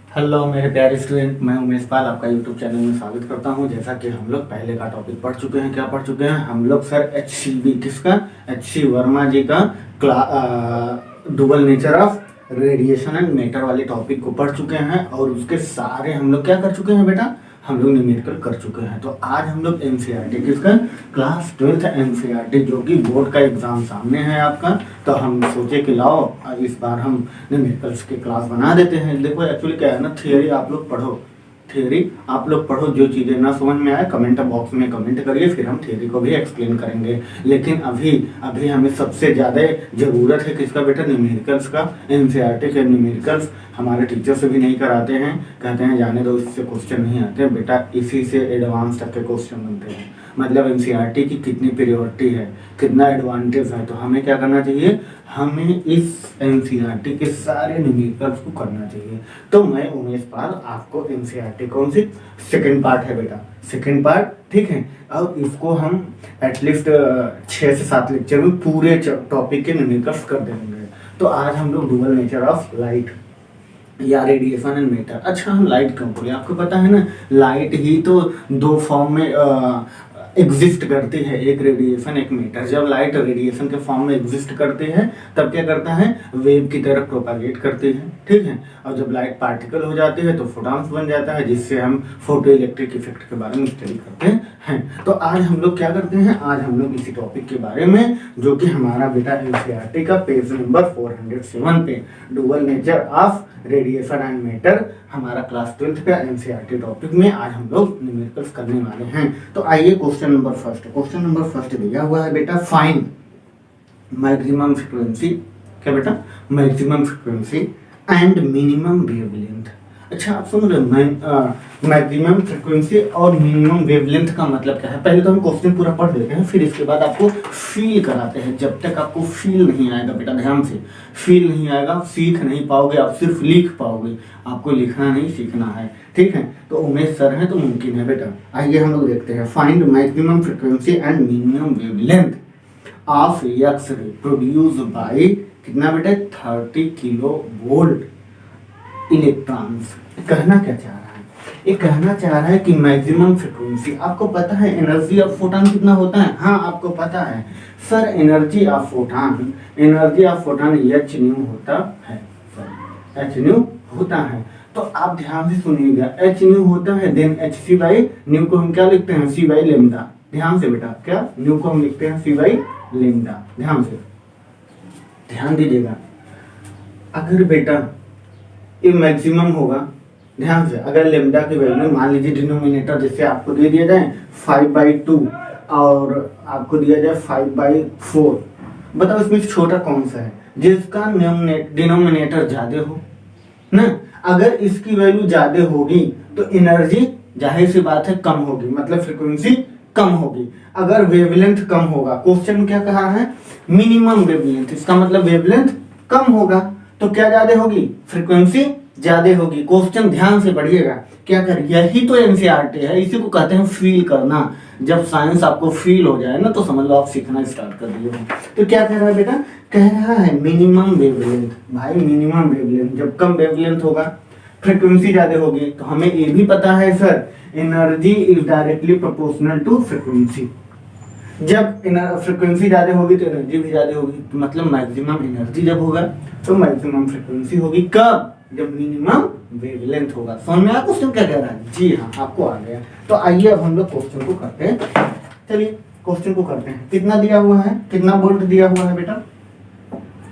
Hello मेरे प्यारे student, मैं उमेश पाल आपका यूट्यूब चैनल में स्वागत करता हूं। जैसा कि हम लोग पहले का टॉपिक पढ़ चुके हैं, क्या पढ़ चुके हैं हम लोग सर? HCV किसका? HC वर्मा जी का dual nature of radiation and matter वाले टॉपिक को पढ़ चुके हैं और उसके सारे हम लोग क्या कर चुके हैं बेटा? हम लोग न्यूमेरिकल कर चुके हैं। तो आज हम लोग एनसीईआरटी किसका? क्लास 12th एनसीईआरटी, जो कि बोर्ड का एग्जाम सामने है आपका। तो हम सोचे कि लाओ इस बार हम न्यूमेरिकल्स के क्लास बना देते हैं। देखो एक्चुअली क्या है ना, थियरी आप लोग पढ़ो, थियरी आप लोग पढ़ो। जो चीज़ें ना समझ में आए कमेंट बॉक्स में कमेंट करिए, फिर हम थियरी को भी एक्सप्लेन करेंगे। लेकिन अभी अभी हमें सबसे ज़्यादा ज़रूरत है किसका बेटा? न्यूमेरिकल्स का। एनसीईआरटी के न्यूमेरिकल्स हमारे टीचर से भी नहीं कराते हैं, कहते हैं जाने दो, इससे क्वेश्चन नहीं आते बेटा। इसी से एडवांस तक के क्वेश्चन बनते हैं। मतलब एनसीईआरटी की कितनी प्रायोरिटी है, कितना एडवांटेज है। तो हमें क्या करना चाहिए? हमें इस एनसीईआरटी के सारे न्यूमेरिकल्स को करना चाहिए। तो मैं उमेश पाल आपको एनसीईआरटी कौन सी सेकंड पार्ट है बेटा, सेकंड पार्ट, ठीक है। अब इसको हम एटलीस्ट 6 से 7 लेक्चर में पूरे टॉपिक के न्यूमेरिकल्स कर देंगे। तो आज हम लोग डुअल नेचर ऑफ लाइट या रेडिएशन एंड मैटर। अच्छा, हम लाइट क्यों बोले? आपको पता है ना, लाइट ही तो दो फॉर्म में एग्जिस्ट करती है, एक रेडिएशन एक मैटर। जब लाइट रेडिएशन के फॉर्म में एग्जिस्ट करती है तब क्या करता है? वेव की तरह प्रोपागेट करती है, ठीक है। और जब लाइट पार्टिकल हो जाती है तो फोटॉन्स बन जाता है, जिससे हम फोटो इलेक्ट्रिक इफेक्ट के बारे में स्टडी करते हैं। तो आज हम लोग क्या करते हैं? आज हम लोग इसी टॉपिक के बारे में, जो कि हमारा बेटा एनसीईआरटी का पेज नंबर 407 पे dual nature of radiation and matter, हमारा क्लास 12th का एनसीईआरटी टॉपिक में आज हम लोग न्यूमेरिकल्स करने वाले हैं। तो आइए क्वेश्चन नंबर फर्स्ट दिया हुआ है बेटा, फाइंड मैक्सिमम फ्रीक्वेंसी। क्या बेटा? Maximum frequency and minimum wavelength. अच्छा, आप सुन रहे हो? मैक्सिमम फ्रीक्वेंसी और मिनिमम वेवलेंथ का मतलब क्या है? पहले तो हम क्वेश्चन पूरा पढ़ लेते हैं, फिर इसके बाद आपको फील कराते हैं। जब तक आपको फील नहीं आएगा बेटा, ध्यान से, फील नहीं आएगा, आप सीख नहीं पाओगे, आप सिर्फ लिख पाओगे। आपको लिखना नहीं, सीखना है, ठीक है। तो उमेश सर है तो मुमकिन है बेटा। आइए हम लोग देखते हैं। Find maximum frequency and minimum wavelength of X ray produce by कितना बेटा? 30 किलो वोल्ट इलेक्ट्रॉन्स। कहना क्या चाह रहा है? ये कहना चाह रहा है कि मैक्सिमम फ्रीक्वेंसी, आपको पता है एनर्जी ऑफ फोटॉन कितना होता है? हाँ, आपको पता है sir. Energy of photon H nu होता है सर, एच न्यू होता है। तो आप ध्यान से सुनिएगा, एच न्यू होता है, then H C by nu को हम क्या लिखते हैं? C by lambda. ध्यान से बेटा, क्या न्यू को हम लिखते हैं? C by lambda. ध्यान से ध्यान दीजिएगा। अगर बेटा ये मैक्सिमम होगा, ध्यान से, अगर लेमडा की वैल्यू मान लीजिए डिनोमिनेटर जैसे आपको दे दिया जाए 5/2 और आपको दिया जाए 5/4, बताओ इसमें छोटा कौन सा है जिसका डिनोमिनेटर ज्यादा हो ना? अगर इसकी वैल्यू ज्यादा होगी तो एनर्जी जाहिर सी बात है कम होगी, मतलब फ्रीक्वेंसी कम होगी। अगर वेवलेंथ कम होगा, क्वेश्चन क्या कहा है? मिनिमम वेवलेंथ, इसका मतलब वेवलेंथ कम होगा तो क्या ज्यादा होगी? फ्रीक्वेंसी ज्यादा होगी। क्वेश्चन ध्यान से पढ़िएगा, क्या कर, यही तो एनसीईआरटी है, इसी को कहते हैं फील करना। जब साइंस आपको फील हो जाए ना तो समझ लो आप सीखना स्टार्ट कर दिए हो। तो क्या कह रहा है बेटा? कह रहा है मिनिमम वेवलेंथ। भाई मिनिमम वेवलेंथ, जब कम वेवलेंथ होगा फ्रीक्वेंसी ज्यादा होगी। तो हमें ये भी पता है sir, energy is directly proportional to frequency. जब फ्रीक्वेंसी ज्यादा होगी तो एनर्जी भी ज्यादा होगी। तो मतलब मैक्सिमम एनर्जी जब होगा तो मैक्सिमम फ्रीक्वेंसी होगी। कब? जब मिनिमम वेवलेंथ होगा। समझ में आया क्वेश्चन क्या कह रहा है? जी हाँ, आपको आ गया। तो आइए अब हम लोग क्वेश्चन को करते हैं। चलिए क्वेश्चन को करते हैं। कितना दिया हुआ है? कितना वोल्ट दिया हुआ है बेटा?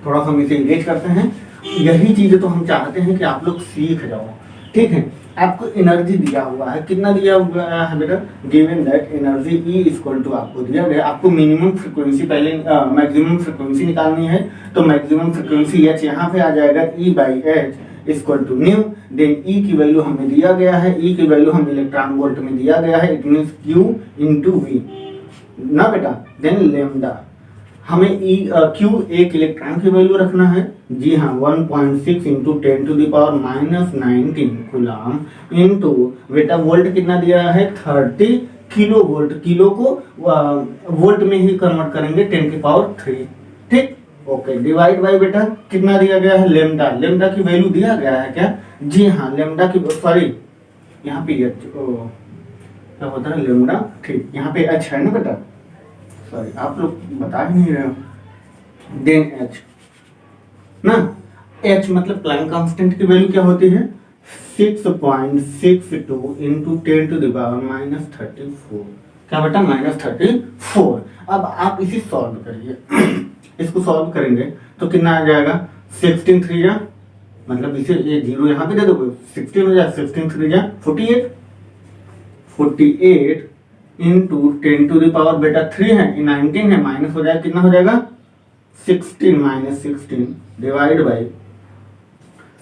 थोड़ा सा हम इसे इंगेज करते हैं। यही चीजें तो हम चाहते हैं कि आप लोग सीख जाओ, ठीक है। आपको एनर्जी दिया हुआ है, कितना दिया हुआ है बेटा? Given that energy E equal to आपको दिया गया। आपको मिनिमम फ्रीक्वेंसी पहले मैक्सिमम फ्रीक्वेंसी निकालनी है। तो मैक्सिमम फ्रीक्वेंसी H यहाँ पे आ जाएगा, E/H equal to nu. Then E की वैल्यू हमें दिया गया है, E की वैल्यू हमें इलेक्ट्रॉन वोल्ट में दिया गया है, it means Q into V ना बेटा। देन लेमडा, हमें Q एक इलेक्ट्रॉन की वैल्यू रखना है। जी हाँ, 1.6 इंटू 10⁻⁻19 कूलम इंटू बेटा वोल्ट कितना दिया है? 30 किलो वोल्ट। किलो को वोल्ट में ही कन्वर्ट करेंगे 10⁻3, ठीक। ओके, डिवाइड बाय बेटा कितना दिया गया है? लेमडा। लेमडा की वैल्यू दिया गया है क्या? जी हाँ, लेमडा की सॉरी यहाँ पे एच क्या होता है लेमडा, ठीक यहाँ पे एच है ना बेटा, सॉरी आप लोग बता ही नहीं रहे हो, देन एच ना, एच मतलब प्लैंक कांस्टेंट की वैल्यू क्या होती है 6.62 इंटू 10⁻⁻34, क्या बेटा -34। अब आप इसे सॉल्व करिए इसको सॉल्व करेंगे तो कितना आ जाएगा 16 3 जा, मतलब इसे ये जीरो यहाँ पे दे दोगे 16 हो जाए, 16 3 जा 48, 48 इंटू 10⁻³ बेटा 3 है, 19 है, माइनस हो जाएगा, कितना हो जाएगा 16 माइनस 16 डिवाइड बाई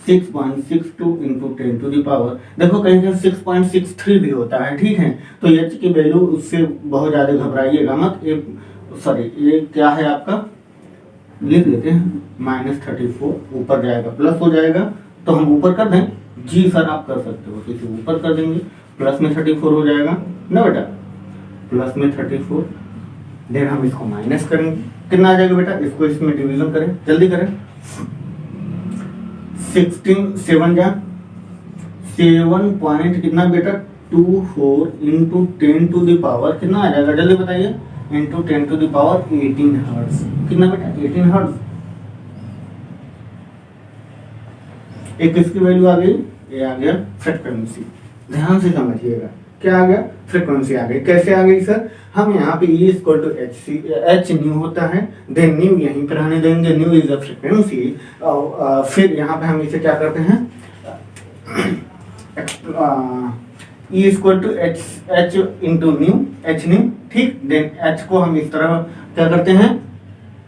6.62 इंटू 10⁻, देखो कहीं कहीं 6.63 भी होता है, ठीक है। तो एच की वैल्यू उससे बहुत ज्यादा घबराइएगा मत, सॉरी ये क्या है आपका, लिख देते हैं -34, ऊपर जाएगा प्लस हो जाएगा, तो हम ऊपर कर दें, जी सर आप कर सकते हो, तो इसे ऊपर कर देंगे, प्लस में 34 हो जाएगा ना बेटा, प्लस में 34, देन हम इसको माइनस करेंगे, कितना आ जाएगा बेटा, इसको इसमें डिवीजन करें, जल्दी करें, 16 7 जा 7 पॉइंट कितना बेटा 24 इंटू 10⁻, कितना आ जाएगा जल्दी बताइए, इंटू 10⁻18 हर्ट्ज, कितना बेटा 18 हर्ट्ज। एक इसकी वैल्यू आ गई, ये आ गया फ्रीक्वेंसी, ध्यान से समझिएगा, क्या आ गया फ्रीक्वेंसी आ गई, कैसे आ गई सर, हम यहाँ पे E equal to H nu होता है, देन न्यू यहीं पर आने देंगे, न्यू इज द फ्रीक्वेंसी, फिर यहाँ पे हम इसे क्या करते हैं E equal to H into nu, H nu, ठीक, देन एच को हम इस तरह क्या करते हैं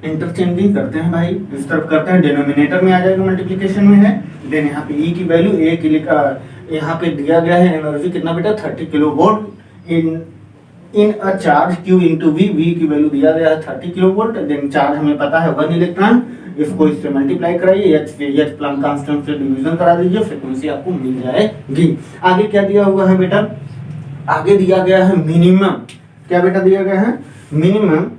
इंटरचेंजिंग करते हैं भाई, इस तरफ करते हैं, डिनोमिनेटर में आ जाएगा, मल्टीप्लिकेशन में है, देन यहाँ पे E की वैल्यू ए की यहाँ पे दिया गया है एनर्जी कितना बेटा 30 kilovolt in a charge Q into V, V की वैल्यू दिया गया है 30 किलोवोल्ट, देन चार्ज हमें पता है 1 इलेक्ट्रॉन, इसको इससे मल्टीप्लाई कराइए, एच प्लैंक कांस्टेंट से डिवीजन करा दीजिए, फ्रीक्वेंसी आपको मिल जाएगी। आगे क्या दिया हुआ है बेटा, आगे दिया गया है मिनिमम, क्या बेटा दिया गया है minimum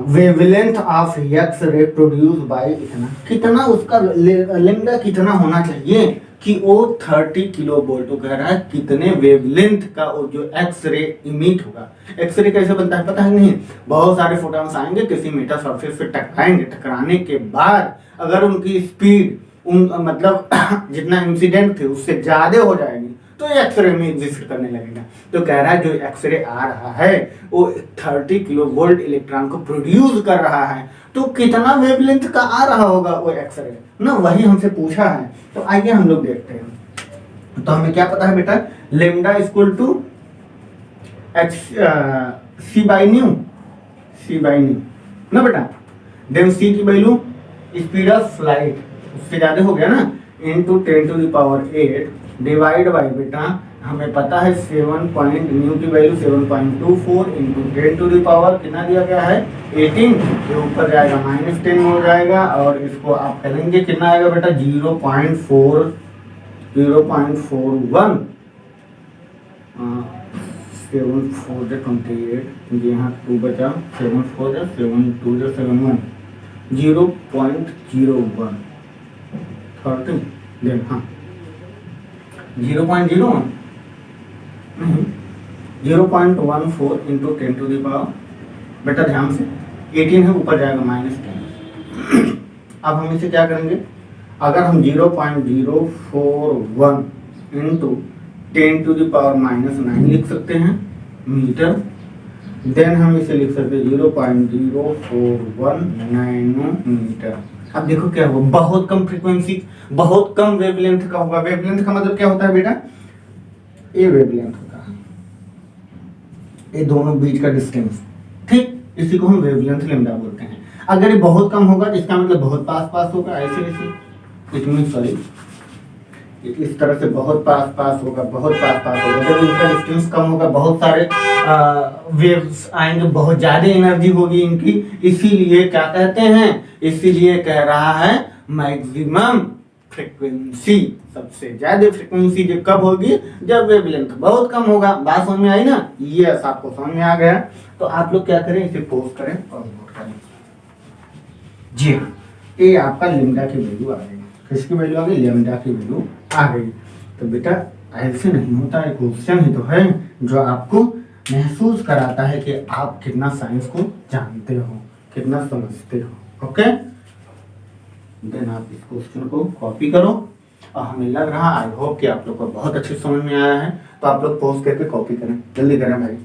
wavelength of X ray produce by इतना, कितना उसका लेमडा कितना होना चाहिए कि वो 30 किलोवोल्ट, कह रहा है कितने वेवलेंथ का वो जो एक्स रे इमिट होगा। एक्स रे कैसे बनता है पता है नहीं, बहुत सारे फोटॉन्स आएंगे किसी मेटल सरफेस से टकराएंगे, टकराने के बाद अगर उनकी स्पीड उन मतलब जितना इंसिडेंट थे उससे ज्यादा हो जाएगी तो एक्सरे में एग्जिस्ट करने लगेगा। तो कह रहा है जो एक्सरे आ रहा है वो 30 किलोवोल्ट इलेक्ट्रॉन को प्रोड्यूस कर रहा है, तो कितना वेवलेंथ का आ रहा होगा वो एक्सरे ना, वही हमसे पूछा है। तो आइए हम लोग देखते हैं। तो हमें क्या पता है बेटा, lambda equal to H C by nu ना बेटा, देन सी की वैल्यू स्पीड ऑफ लाइट उससे ज्यादा हो गया ना, इंटू 10⁸ डिवाइड बाई बेटा हमें पता है 7 पॉइंट न्यू की वैल्यू 7.24 इंटू 10⁻, कितना दिया गया है 18, ये ऊपर जाएगा -10 हो जाएगा, और इसको आप करेंगे कितना आएगा बेटा 0.41, 7 4 28, यहाँ 2 बचा, 7 4 7 2 71, 0.01 30, देन हाँ 0.01 नहीं 0.14 इंटू 10⁻, बेटा ध्यान से 18 है ऊपर जाएगा -10। अब हम इसे क्या करेंगे, अगर हम 0.041 इंटू 10⁻⁻9 लिख सकते हैं मीटर, देन हम इसे लिख सकते हैं 0.041 नैनोमीटर। अब देखो क्या होगा, बहुत कम फ्रीक्वेंसी, बहुत कम वेवलेंथ का होगा। वेवलेंथ का मतलब क्या होता है बेटा, ये वेवलेंथ होता है, ये दोनों बीच का डिस्टेंस, ठीक, इसी को हम वेवलेंथ लेमडा बोलते हैं। अगर ये बहुत कम होगा तो इसका मतलब बहुत पास पास होगा, ऐसे इट मीन सॉरी इस तरह से बहुत पास पास होगा, बहुत पास पास होगा। जब इनका डिस्टेंस कम होगा, बहुत सारे वेव्स आएंगे, बहुत ज्यादा एनर्जी होगी इनकी, इसीलिए क्या कहते हैं, इसीलिए कह रहा है मैक्सिमम फ्रीक्वेंसी, सबसे ज्यादा फ्रीक्वेंसी जब कब होगी, जब वेवलेंथ बहुत कम होगा। बात समझ में आई ना, यस आपको समझ में आ गया। तो आप लोग क्या करें, इसे पोस्ट करें और नोट करें जी, ये आपका लेमडा की वैल्यू आ गई। किसकी वैल्यू आ गई, लैम्डा की वैल्यू आ गई। तो बेटा ऐसे नहीं होता है, क्वेश्चन ही तो है जो आपको महसूस कराता है कि आप कितना साइंस को जानते हो, कितना समझते हो। ओके, देन आप इस क्वेश्चन को कॉपी करो और हमें लग रहा, आई होप कि आप लोग को बहुत अच्छे समझ में आया है। तो आप लोग पॉज करके कॉपी करें, जल्दी करें भाई।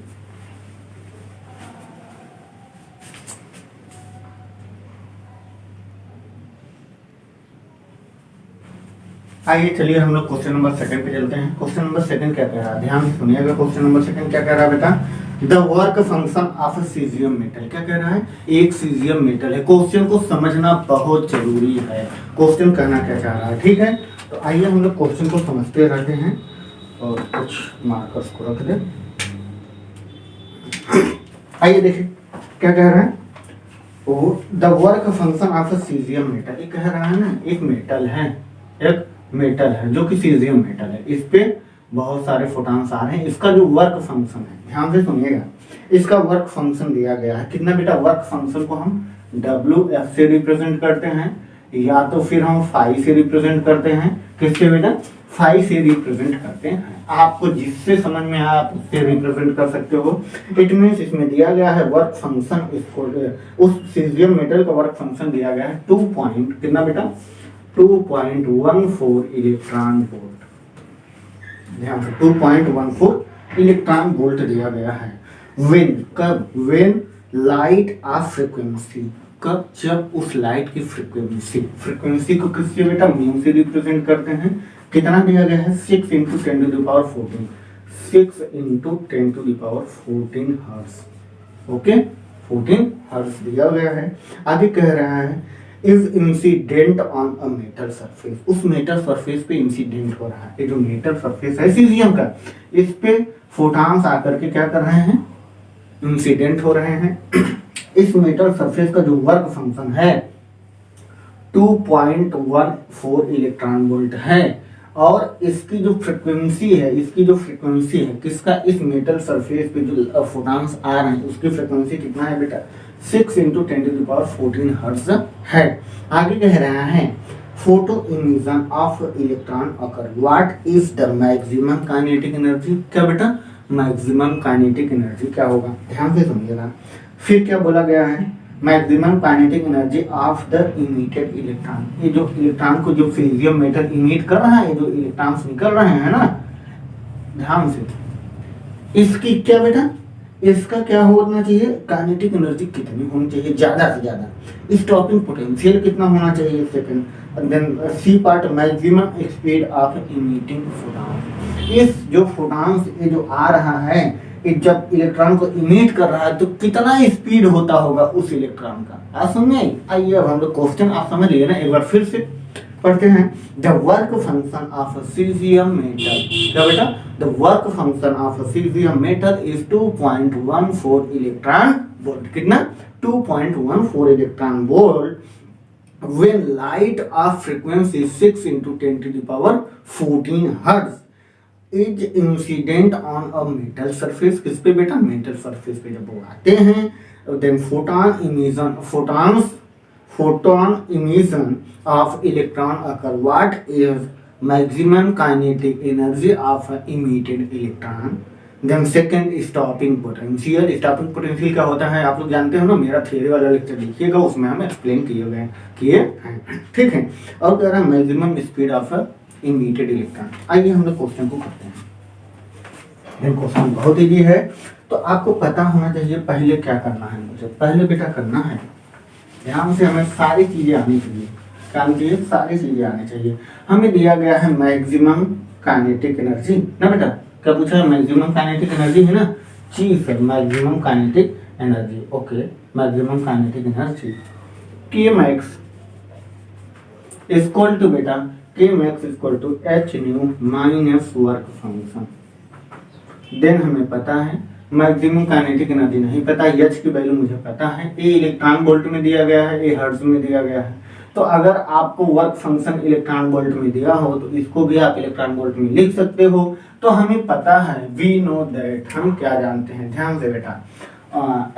आइए चलिए हम लोग क्वेश्चन नंबर सेकंड पे चलते हैं। क्वेश्चन नंबर सेकंड क्या कह रहा है, ध्यान से सुनिएगा। क्वेश्चन नंबर सेकंड क्या कह रहा है बेटा, the work function of caesium metal. क्या कह रहा है, एक सीजियम मेटल है। क्वेश्चन को समझना बहुत जरूरी है, क्वेश्चन कहना क्या चाह रहा है, ठीक है। तो आइए हम लोग क्वेश्चन को समझते रहते हैं और कुछ मार्कर्स को रख दे। आइए देखिए क्या कह रहा है, the work function of caesium metal. ये कह रहा है ना, एक मेटल है, एक मेटल है जो कि सीजियम मेटल है, इस पे बहुत सारे फोटॉन्स आ रहे हैं। इसका जो वर्क फंक्शन है, ध्यान से सुनिएगा, इसका वर्क फंक्शन दिया गया है कितना बेटा। वर्क फंक्शन को हम WF से रिप्रेजेंट करते हैं, या तो फिर हम फाई से रिप्रेजेंट करते हैं। किससे बेटा, फाई से रिप्रेजेंट करते हैं। आपको जिससे समझ में आया आप उससे रिप्रेजेंट कर सकते हो। इट मीन्स इसमें दिया गया है वर्क फंक्शन, इसको उस सीजियम मेटल का वर्क फंक्शन दिया गया है 2 पॉइंट कितना बेटा, 2.14 इलेक्ट्रॉन वोल्ट। ध्यान से 2.14 इलेक्ट्रॉन वोल्ट दिया गया है। व्हेन, कब, व्हेन लाइट ऑफ फ्रीक्वेंसी, कब, जब उस लाइट की फ्रीक्वेंसी, फ्रीक्वेंसी को किससे बेटा, म्यू से रिप्रेजेंट करते हैं। कितना दिया गया है, 6 × 10⁻14, 6 × 10⁻14 हर्ट्ज। ओके, 14 हर्ट्ज दिया गया है। आगे कह रहा है is incident on a metal surface, उस मेटल सरफेस पे इंसिडेंट हो रहा है। ये जो मेटल सरफेस है सीजियम का, इस पे फोटॉन्स आकर के क्या कर रहे हैं, इंसिडेंट हो रहे हैं। इस मेटल सरफेस का जो वर्क फंक्शन है 2.14 इलेक्ट्रॉन वोल्ट है, और इसकी जो फ्रीक्वेंसी है, इसकी जो फ्रीक्वेंसी है किसका, इस मेटल सरफेस पे जो फोटॉन्स आ रहे हैं उसकी फ्रीक्वेंसी कितना है बेटा, 6 × 10⁻14 हर्ट्ज है। आगे कह रहा है photo emission of electron occur, what is the maximum kinetic energy. क्या बेटा, मैक्सिमम काइनेटिक एनर्जी क्या होगा, ध्यान से सुनिएगा। फिर क्या बोला गया है, maximum kinetic energy of the emitted electron. ये जो इलेक्ट्रॉन को जो सीजियम मेटल इमिट कर रहा है, जो इलेक्ट्रॉन्स निकल रहे हैं ना, ध्यान से, इसकी क्या बेटा, इसका क्या होना चाहिए, काइनेटिक एनर्जी कितनी होनी चाहिए, ज्यादा से ज्यादा। स्टॉपिंग पोटेंशियल कितना होना चाहिए, second. Then C part, maximum speed of emitting photon. इस जो फोटॉन्स ये जो आ रहा है, ये जब इलेक्ट्रॉन को इमिट कर रहा है तो कितना स्पीड होता होगा उस इलेक्ट्रॉन का, आप समझे। आइए अब हम लोग क्वेश्चन आप समझ लिए ना, एक बार फिर से पढ़ते हैं। The work function of caesium metal, क्या बेटा, the work function of caesium metal is 2.14 electron volt. कितना, 2.14 electron volt when light of frequency 6 × 10⁻14 hertz is incident on a metal surface। किस पे बेटा, मेटल सरफेस पे जब वो आते हैं, then photon emission of electron occur, what is maximum kinetic energy of emitted electron। Then second stopping potential. Stopping potential क्या होता है आप लोग जानते हो ना, मेरा थियरी वाला लेक्चर देखिएगा, उसमें हम एक्सप्लेन किए हैं, ठीक है। और कह रहा है maximum speed of emitted electron. आइए हम लोग क्वेश्चन को करते हैं। देन क्वेश्चन बहुत इजी है, तो आपको पता होना चाहिए पहले क्या करना है। मुझे पहले बेटा करना है, ध्यान से, हमें सारी चीजें आनी चाहिए, काम चाहिए, सारी चीजें आनी चाहिए। हमें दिया गया है मैक्सिमम काइनेटिक एनर्जी ना बेटा, क्या पूछा है, मैक्सिमम काइनेटिक एनर्जी है ना, जी sir, maximum kinetic energy. Okay, maximum kinetic energy K max equal to बेटा, K max equal to H nu minus work function. Then हमें पता है मैक्सिमम काइनेटिक एनर्जी नहीं पता, एच की वैल्यू मुझे पता है, ए इलेक्ट्रॉन वोल्ट में दिया गया है, ए हर्ट्ज में दिया गया है। तो अगर आपको वर्क फंक्शन इलेक्ट्रॉन वोल्ट में दिया हो तो इसको भी आप इलेक्ट्रॉन वोल्ट में लिख सकते हो। तो हमें पता है, वी नो दैट, हम क्या जानते हैं, ध्यान से बेटा,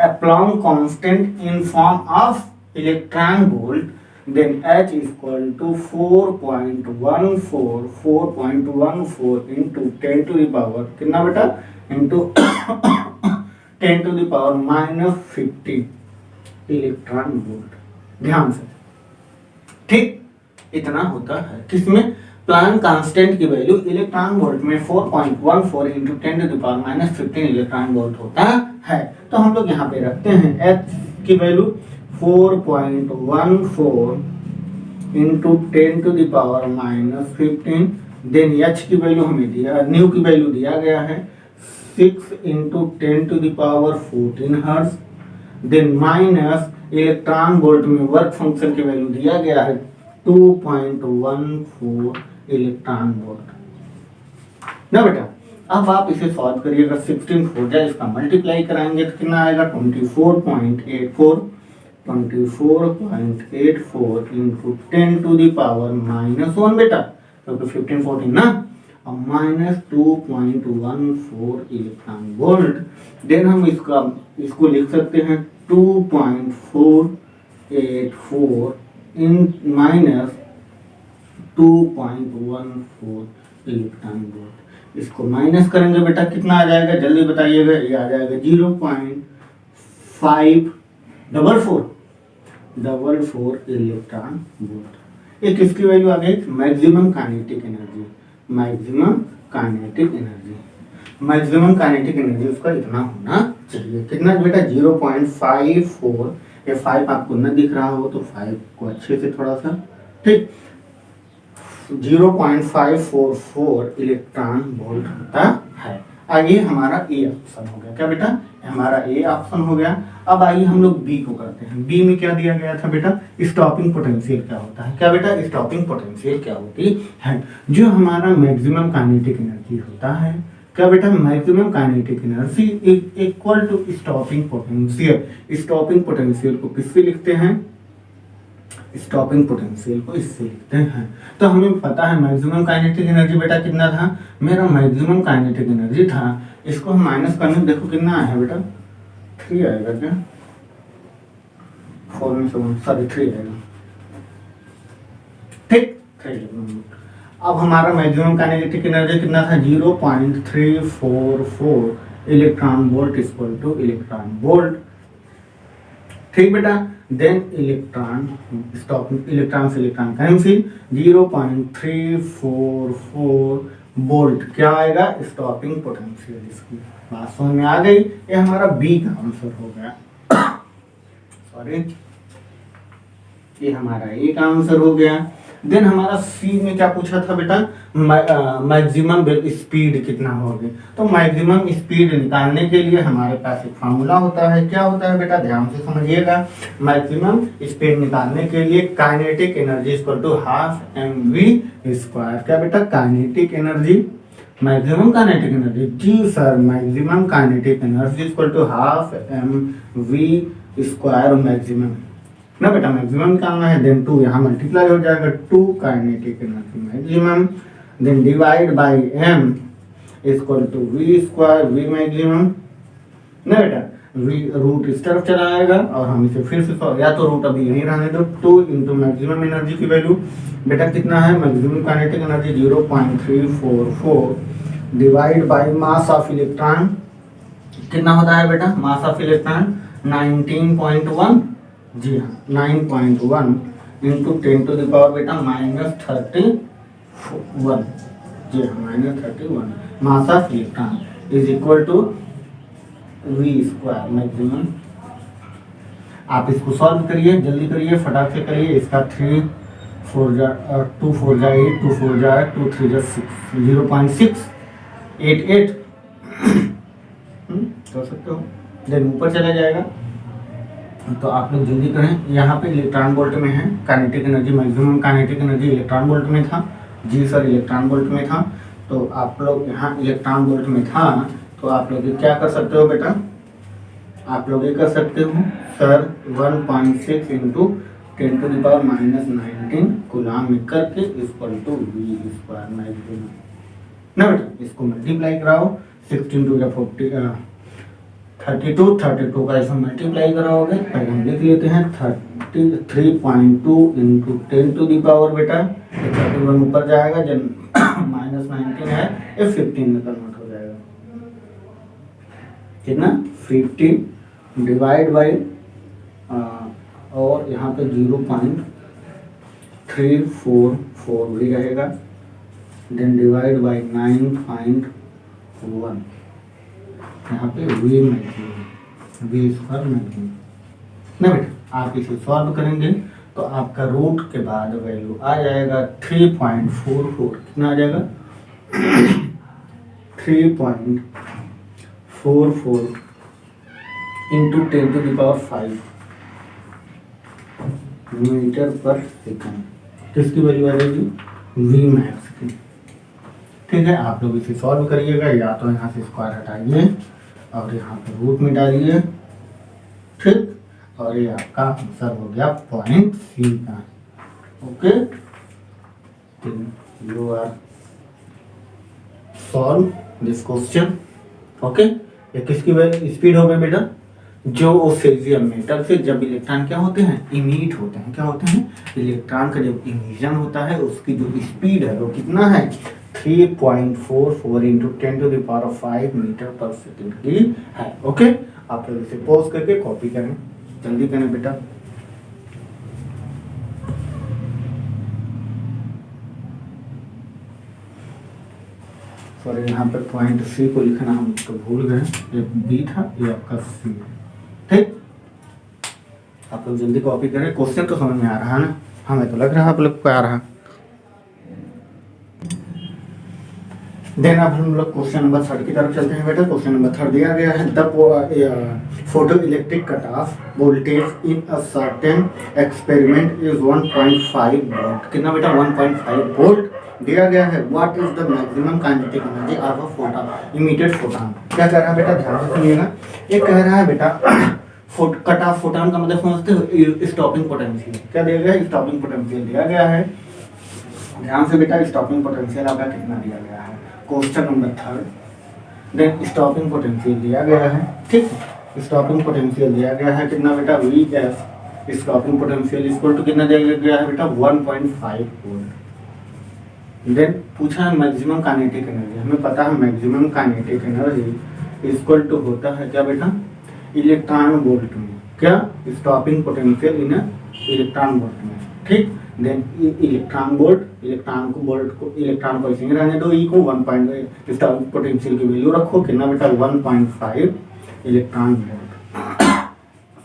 Planck constant in form of electron volt then h equal to 4.14 into 10 to the power कितना बेटा, into 10 to the power -50 electron volt. ध्यान से, ठीक, इतना होता है किसमें, प्लांक कांस्टेंट की वैल्यू इलेक्ट्रॉन वोल्ट में 4.14 into 10 to the power -15 electron volt होता है। तो हम लोग यहाँ पे रखते हैं h की value 4.14 into 10 to the power -15, then h की वैल्यू हमें दिया, न्यू की वैल्यू दिया गया है 6 into 10 to the power 14 hertz, then minus electron volt में वर्क फंक्शन की वैल्यू दिया गया है 2.14 इलेक्ट्रॉन वोल्ट ना बेटा। अब आप इसे सॉल्व करिएगा, 16 4 जाए इसका मल्टीप्लाई कराएंगे तो कितना आएगा 24.84 इंटू 10 टू द पावर -1 बेटा, क्योंकि 15 14 ना, और -2.14 इलेक्ट्रॉन वोल्ट। देन हम इसको लिख सकते हैं 2.484 इन माइनस 2.14 इलेक्ट्रॉन वोल्ट। इसको माइनस करेंगे बेटा कितना आ जाएगा, जल्दी बताइएगा, ये आ जाएगा 0.544 इलेक्ट्रॉन वोल्ट। एक इसकी वैल्यू आ गई maximum kinetic energy. Maximum kinetic energy उसका इतना होना चाहिए, कितना बेटा 0.54, ये 5 आपको न दिख रहा हो तो 5 को अच्छे से थोड़ा सा, ठीक, 0.544 इलेक्ट्रॉन वोल्ट होता है। आइए हमारा ए ऑप्शन हो गया, क्या बेटा, हमारा ए ऑप्शन हो गया। अब आइए हम लोग बी को करते हैं। बी में क्या दिया गया था बेटा, स्टॉपिंग पोटेंशियल क्या होता है, क्या बेटा, स्टॉपिंग पोटेंशियल क्या होती है, जो हमारा मैक्सिमम काइनेटिक एनर्जी होता है, क्या बेटा, maximum kinetic energy equal to stopping potential. Stopping potential को किससे लिखते हैं, स्टॉपिंग पोटेंशियल को इससे लिखते हैं। तो हमें पता है मैक्सिमम काइनेटिक एनर्जी बेटा कितना था, मेरा मैक्सिमम काइनेटिक एनर्जी था, इसको हम माइनस करने देखो कितना आया बेटा, 3 आएगा क्या, 4 में से 3 आएगा, ठीक, 3। अब हमारा मैक्सिमम काइनेटिक एनर्जी कितना था, 0.344 electron volt equal to electron volt, ठीक बेटा। देन इलेक्ट्रॉन से इलेक्ट्रॉन कैंसिल, 0.344 वोल्ट क्या आएगा, स्टॉपिंग पोटेंशियल। इसकी बात समझ में आ गई, ये हमारा बी का आंसर हो गया, सॉरी, ये हमारा ए का आंसर हो गया। देन हमारा सी में क्या पूछा था बेटा, मैक्सिमम स्पीड कितना होगी। तो मैक्सिमम स्पीड निकालने के लिए हमारे पास एक फार्मूला होता है, क्या होता है बेटा, ध्यान से समझिएगा। मैक्सिमम स्पीड निकालने के लिए kinetic energy equal to half mv², क्या बेटा, kinetic energy, maximum kinetic energy, जी sir, maximum kinetic energy equal to half mv² maximum ना बेटा, मैक्सिमम निकालना है। देन 2 यहाँ मल्टीप्लाई हो जाएगा, 2 kinetic energy maximum, then divide by m equal to v², v maximum ना बेटा, v रूट इस तरफ चला आएगा और हम इसे फिर से या तो रूट अभी यहीं रहने दो, 2 इंटू मैक्सिमम एनर्जी की वैल्यू बेटा कितना है, maximum kinetic energy 0.344 divide by mass of electron, कितना होता है बेटा, मास ऑफ इलेक्ट्रॉन 19.1, जी हाँ 9.1 इंटू 10 टू द पावर बेटा -31, जी हाँ -31 mass of electron is equal to v² maximum. आप इसको सॉल्व करिए, जल्दी करिए, फटाक से करिए। इसका 3 4 जा 2 4 जा 8, 2 4 जा 2 3 जा 6, 0.688 कर सकते हो। देन ऊपर चला जाएगा, तो आप लोग जल्दी करें। यहाँ पे इलेक्ट्रॉन वोल्ट में है kinetic energy, maximum kinetic energy electron volt में था, जी सर इलेक्ट्रॉन वोल्ट में था। तो आप लोग यहाँ इलेक्ट्रॉन वोल्ट में था, तो आप लोग क्या कर सकते हो बेटा, आप लोग ये कर सकते हो sir 1.6 into 10 to the power -19 coulomb में करके इक्वल टू v² मैक्सिमम ना बेटा। इसको मल्टीप्लाई कराओ, 16 टू 40 32 का इसमें मल्टीप्लाई कराओगे, पहले हम लिख लेते हैं 3.2 इंटू 10⁻, बेटा 31 ऊपर जाएगा, जब -19 है ये 15 में कन्वर्ट हो जाएगा। कितना 50 डिवाइड बाई और यहाँ पे 0.344 भी रहेगा, देन डिवाइड बाई 9.1, यहाँ पे V maximum, V square maximum ना बेटा। आप इसे सॉल्व करेंगे तो आपका रूट के बाद वैल्यू आ जाएगा 3.44, कितना आ जाएगा 3.44 इंटू 10⁵ मीटर पर सेकंड। किसकी वैल्यू आ जाएगी, वी मैक्स की। ठीक है, आप लोग इसे सॉल्व करिएगा, या तो यहाँ से स्क्वायर हटाइए और यहाँ पर रूट में डालिए, ठीक, और ये आपका आंसर हो गया पॉइंट सी का। Okay, you are solve this question. Okay, ये किसकी स्पीड हो गई बेटा, जो सेजियम मेटल से जब इलेक्ट्रॉन क्या होते हैं, इमिट होते हैं, क्या होते हैं, इलेक्ट्रॉन का जब इमिशन होता है उसकी जो स्पीड है वो कितना है, 3.44 इंटू 10⁵ मीटर पर सेकेंड की है। ओके, आप लोग इसे पॉज करके कॉपी करें, जल्दी करें बेटा। सॉरी, यहाँ पर पॉइंट सी को लिखना हम तो भूल गए, ये बी था, ये आपका सी है। ठीक, आप लोग जल्दी कॉपी करें। क्वेश्चन तो समझ में आ रहा है ना, हमें तो लग रहा है आप लोग को आ रहा। देन अब हम लोग क्वेश्चन नंबर 3 की तरफ चलते हैं बेटा। क्वेश्चन नंबर 3 दिया गया है, the photo electric cut off voltage in a certain experiment is 1.5 volt. कितना बेटा, 1.5 वोल्ट दिया गया है। What is the maximum kinetic energy of a photon emitted photon. क्या कह रहा है बेटा, ध्यान से सुनिएगा। ये कह रहा है बेटा कट ऑफ फोटोन का मतलब समझते हो, स्टॉपिंग पोटेंशियल। क्या दिया गया है, स्टॉपिंग पोटेंशियल दिया गया है। ध्यान से बेटा, स्टॉपिंग पोटेंशियल आपका कितना दिया गया है, question number 3। Then stopping potential दिया गया है, ठीक, स्टॉपिंग पोटेंशियल दिया गया है कितना बेटा, V F stopping potential equal to कितना दिया गया है बेटा, 1.5 वोल्ट। देन पूछा है मैक्सिमम काइनेटिक एनर्जी। हमें पता है maximum kinetic energy equal to होता है क्या बेटा, इलेक्ट्रॉन वोल्ट में। क्या, stopping potential in electron volt में, ठीक। देन इलेक्ट्रॉन वोल्ट, इलेक्ट्रॉन को ऐसे ही रहने दो, ई को 1. स्टॉपिंग पोटेंशियल की वैल्यू रखो कितना बेटा, 1.5 इलेक्ट्रॉन वोल्ट।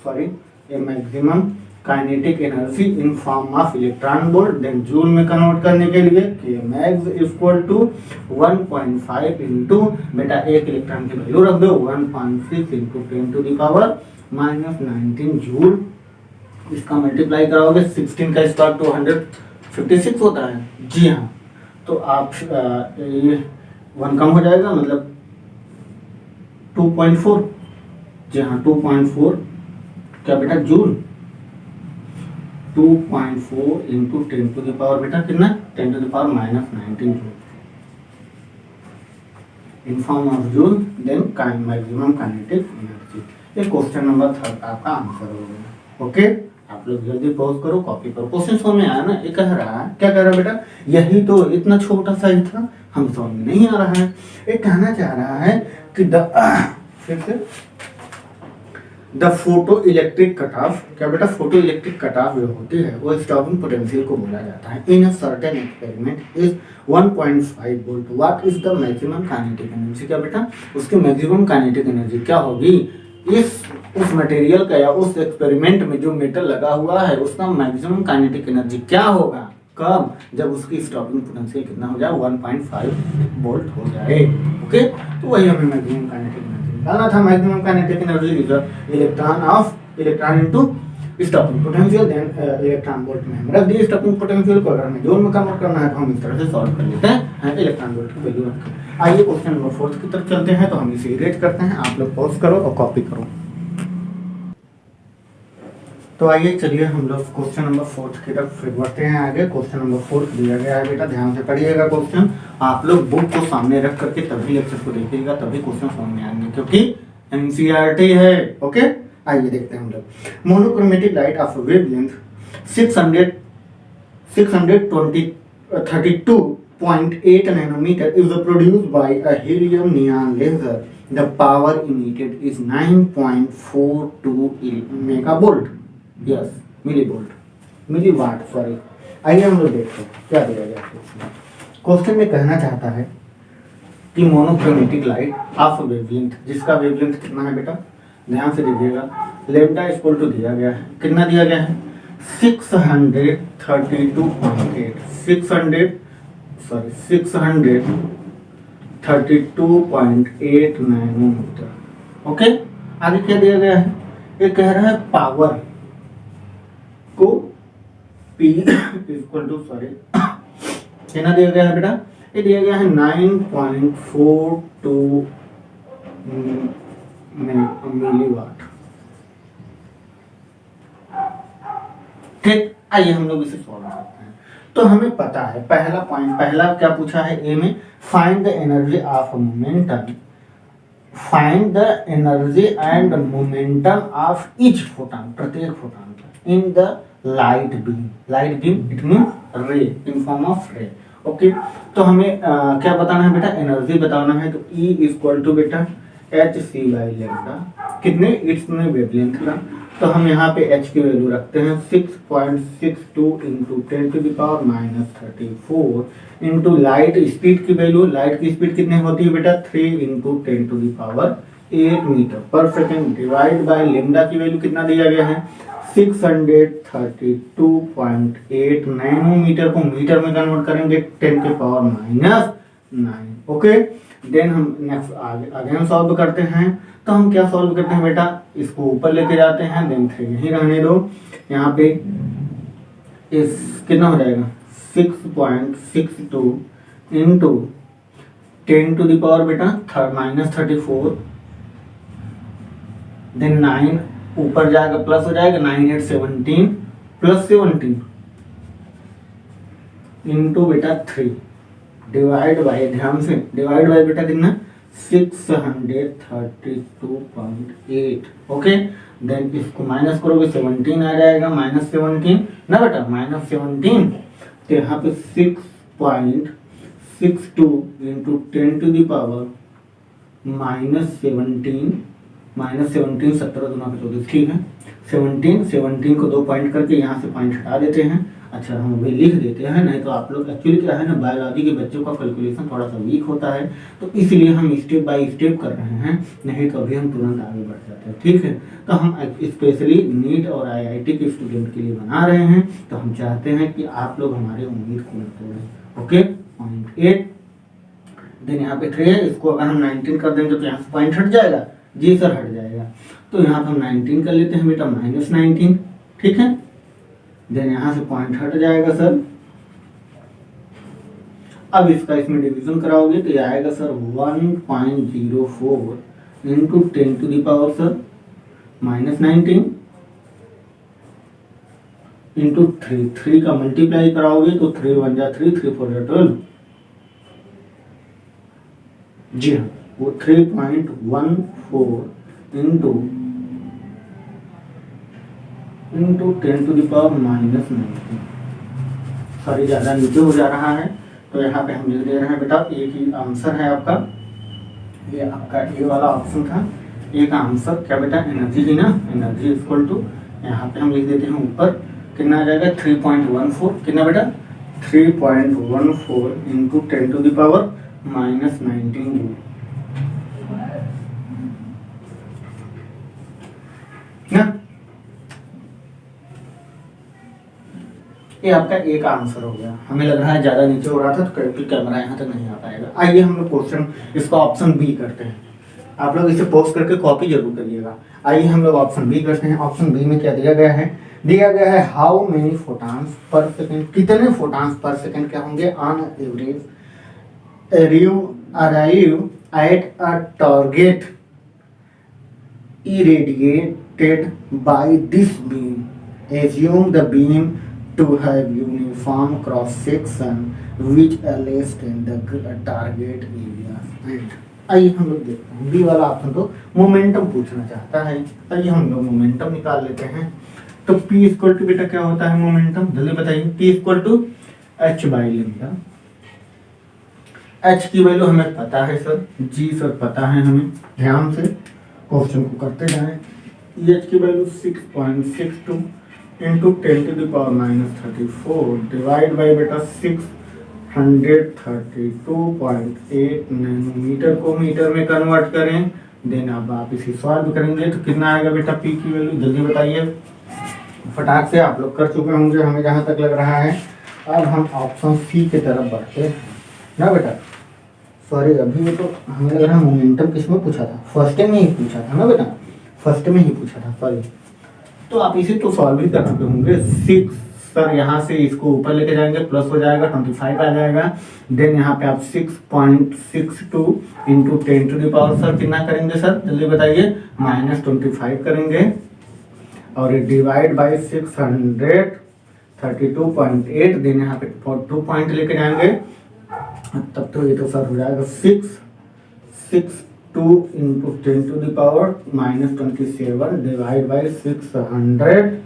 सॉरी, ये maximum kinetic energy in form of electron volt. Then joule में कन्वर्ट करने के लिए कि मैक्स इक्वल टू 1.5 इंटू बेटा एक इलेक्ट्रॉन की वैल्यू रख दो 1.6 इंटू 10⁻⁻19 जूल। इसका मल्टीप्लाई कराओगे 16 का स्क्वायर 256 होता है, जी हाँ। तो आप ये 1 कम हो जाएगा, मतलब 2.4, जी हाँ 2.4 क्या बेटा जूल। 2.4 इंटू 10⁻, बेटा कितना, 10⁻⁻19 joule in form of joule. Then maximum kinetic energy. ये क्वेश्चन नंबर 3 का आपका आंसर होगा। ओके, आप लोग जल्दी पॉज करो, कॉपी करो। क्वेश्चन समझ में आया ना, ये कह रहा है, क्या कह रहा है बेटा, यही तो इतना छोटा सा ही था, हम समझ में नहीं आ रहा है। ये कहना चाह रहा है कि फिर से the photo electric cut off. क्या बेटा, फोटो इलेक्ट्रिक कट ऑफ जो होती है वो स्टॉपिंग पोटेंशियल को बोला जाता है। In a certain experiment is 1.5 volt. What is the maximum kinetic energy. क्या बेटा, उसकी मैक्सिमम काइनेटिक एनर्जी क्या होगी, उस मटेरियल का या उस एक्सपेरिमेंट में जो मेटल लगा हुआ है उसका मैक्सिमम काइनेटिक एनर्जी क्या होगा, कब, जब उसकी स्टॉपिंग पोटेंशियल कितना हो जाए, 1.5 वोल्ट हो जाए। ओके, तो वही हमें मैक्सिमम काइनेटिक एनर्जी निकालना था। Maximum kinetic energy is electron into stopping potential. Then electron volt में हम रख दिए स्टॉपिंग पोटेंशियल को। अगर हमें जूल में कन्वर्ट करना है तो हम इस तरह से सॉल्व कर लेते हैं, इलेक्ट्रॉन वोल्ट की वैल्यू रखें। आइए क्वेश्चन नंबर 4 की तरफ चलते हैं। तो हम इसे इरेज करते हैं, आप लोग पॉज करो और कॉपी करो। तो आइए चलिए हम लोग क्वेश्चन नंबर 4 की तरफ फिर बढ़ते हैं आगे। क्वेश्चन नंबर 4 दिया गया है बेटा, ध्यान से पढ़िएगा क्वेश्चन। आप लोग बुक को सामने रख करके तभी लेक्चर को देखिएगा, तभी क्वेश्चन समझ में आएंगे, क्योंकि एनसीईआरटी है। ओके, आइए देखते हैं हम लोग। Monochromatic light of wavelength 632.8 nanometer is produced by a helium neon laser. The power emitted is 9.42 megavolt. Yes, millivolt, milliwatt. Sorry, आइए हम लोग देखते हैं क्या दिया गया है। क्वेश्चन में कहना चाहता है कि मोनोक्रोमेटिक लाइट ऑफ वेवलेंथ, जिसका वेवलेंथ कितना है बेटा, ध्यान से देखिएगा, लेमडा इक्वल टू दिया गया है, कितना दिया गया है 632.8 नैनोमीटर। ओके, आगे क्या दिया गया है, ये कह रहा है पावर को P इक्वल टू कितना दिया गया है बेटा, ये दिया गया है 9.42 मिलीवाट। ठीक, आइए हम लोग इसे सॉल्व करते हैं। तो हमें पता है पहला पॉइंट, पहला क्या पूछा है ए में, find the energy of momentum, find the energy and momentum of each photon, प्रत्येक फोटॉन का, in the light beam. Light beam it mean ray, in form of ray. Okay, तो हमें क्या बताना है बेटा, एनर्जी बताना है। तो E इक्वल टू बेटा hc बाई लेमडा, कितने, इतने वेवलेंथ का। तो हम यहाँ पे h की वैल्यू रखते हैं 6.62 इंटू 10⁻34 इंटू लाइट स्पीड की वैल्यू, लाइट की स्पीड कितनी होती है बेटा 3 into 10⁸ metre per second, divide by lambda की वैल्यू कितना दिया गया है 632.8 नैनोमीटर को मीटर में कन्वर्ट करेंगे 10⁻⁹। ओके, देन हम नेक्स्ट आगे हम सॉल्व करते हैं। तो हम क्या सॉल्व करते हैं बेटा, इसको ऊपर लेके जाते हैं, देन 3 यहीं रहने दो। यहाँ पे इस कितना हो जाएगा 6.62 इंटू 10⁻⁻ बेटा -34, देन 9 ऊपर जाएगा प्लस हो जाएगा 9 8 17 प्लस 17 इंटू बेटा 3 डिवाइड बाय, ध्यान से डिवाइड बाय बेटा कितना 632.8। ओके, देन इसको माइनस करोगे 17 आ जाएगा, -17 ना बेटा -17, तो यहाँ पे 6.62 इंटू 10⁻⁻17 -17 17 दूना पे 24, ठीक है 17 को 2 पॉइंट करके यहाँ से पॉइंट हटा देते हैं। अच्छा, हम भी लिख देते हैं, नहीं तो आप लोग एक्चुअली क्या है ना, बायोलॉजी के बच्चों का कैलकुलेशन थोड़ा सा वीक होता है, तो इसलिए हम स्टेप बाय स्टेप कर रहे हैं, नहीं तो अभी हम तुरंत आगे बढ़ जाते हैं। ठीक है, तो हम स्पेशली नीट और IIT के स्टूडेंट के लिए बना रहे हैं, तो हम चाहते हैं कि आप लोग हमारे उम्मीद को न तोड़ें। ओके, पॉइंट 8, देन यहाँ पे 3 है, इसको अगर हम 19 कर देंगे तो यहाँ से पॉइंट हट जाएगा, जी सर हट जाएगा, तो यहाँ पे हम 19 कर लेते हैं बेटा -19, ठीक है, देन यहाँ से पॉइंट हट जाएगा सर। अब इसका इसमें डिवीजन कराओगे तो ये आएगा सर 1.04 इंटू 10⁻⁻ सर -19 इंटू 3 का मल्टीप्लाई कराओगे तो 3 1 जा 3 3 4 जा 12, जी हाँ, वो 3.14 इंटू 10⁻⁻19, सॉरी ज़्यादा नीचे हो जा रहा है, तो यहाँ पे हम लिख दे रहे हैं बेटा, एक ही आंसर है आपका, ये आपका ए वाला ऑप्शन था, ए का आंसर क्या बेटा, एनर्जी ही ना, एनर्जी इक्वल टू, यहाँ पे हम लिख देते हैं ऊपर कितना आ जाएगा 3.14, कितना बेटा 3.14 इंटू 10⁻⁻19 ना, ये आपका एक आंसर हो गया। हमें लग रहा है ज्यादा नीचे हो रहा था, तो क्योंकि कैमरा यहाँ तक नहीं आ पाएगा। आइए हम लोग क्वेश्चन इसका ऑप्शन बी करते हैं, आप लोग इसे पोस्ट करके कॉपी जरूर करिएगा। आइए हम लोग ऑप्शन बी करते हैं। ऑप्शन बी में क्या दिया गया है, दिया गया है हाउ मेनी फोटॉन्स पर सेकंड, कितने फोटॉन्स पर सेकंड क्या होंगे on average arrive at a target irradiated by this beam. Assume the beam to have uniform cross section which are less than the target area. And आइए हम लोग देखते हैं, B वाला option तो momentum पूछना चाहता है। आइए हम लोग मोमेंटम निकाल लेते हैं। तो P इक्वल टू बेटा क्या होता है मोमेंटम, जल्दी बताइए। P equal to H by lambda. H की वैल्यू हमें पता है सर, जी सर पता है हमें, ध्यान से क्वेश्चन को करते जाएं। एच की वैल्यू 6.62 इंटू 10⁻⁻34 डिवाइड बाई बेटा 632.8 नैनोमीटर को मीटर में कन्वर्ट करें। देन अब आप इसे सॉल्व करेंगे तो कितना आएगा बेटा पी की वैल्यू, जल्दी बताइए। फटाक से आप लोग कर चुके होंगे हमें जहाँ तक लग रहा है। अब हम ऑप्शन सी की तरफ बढ़ते हैं ना बेटा। सॉरी अभी तो हमें लग रहा है मोमेंटम किसमें पूछा था, फर्स्ट में ही पूछा था ना बेटा, फर्स्ट में ही पूछा था सॉरी। तो आप इसे तो सॉल्व ही कर चुके होंगे। 6 सर यहाँ से इसको ऊपर लेके जाएंगे, प्लस हो जाएगा 25 आ जाएगा। देन यहाँ पे आप 6.62 into 10 to the power sir कितना करेंगे सर जल्दी बताइए, -25 करेंगे और डिवाइड बाई 632.8। देन यहाँ पे 2 पॉइंट लेके जाएंगे, तब तो ये तो सर हो जाएगा 662 into 10 to the power -27 divide by 600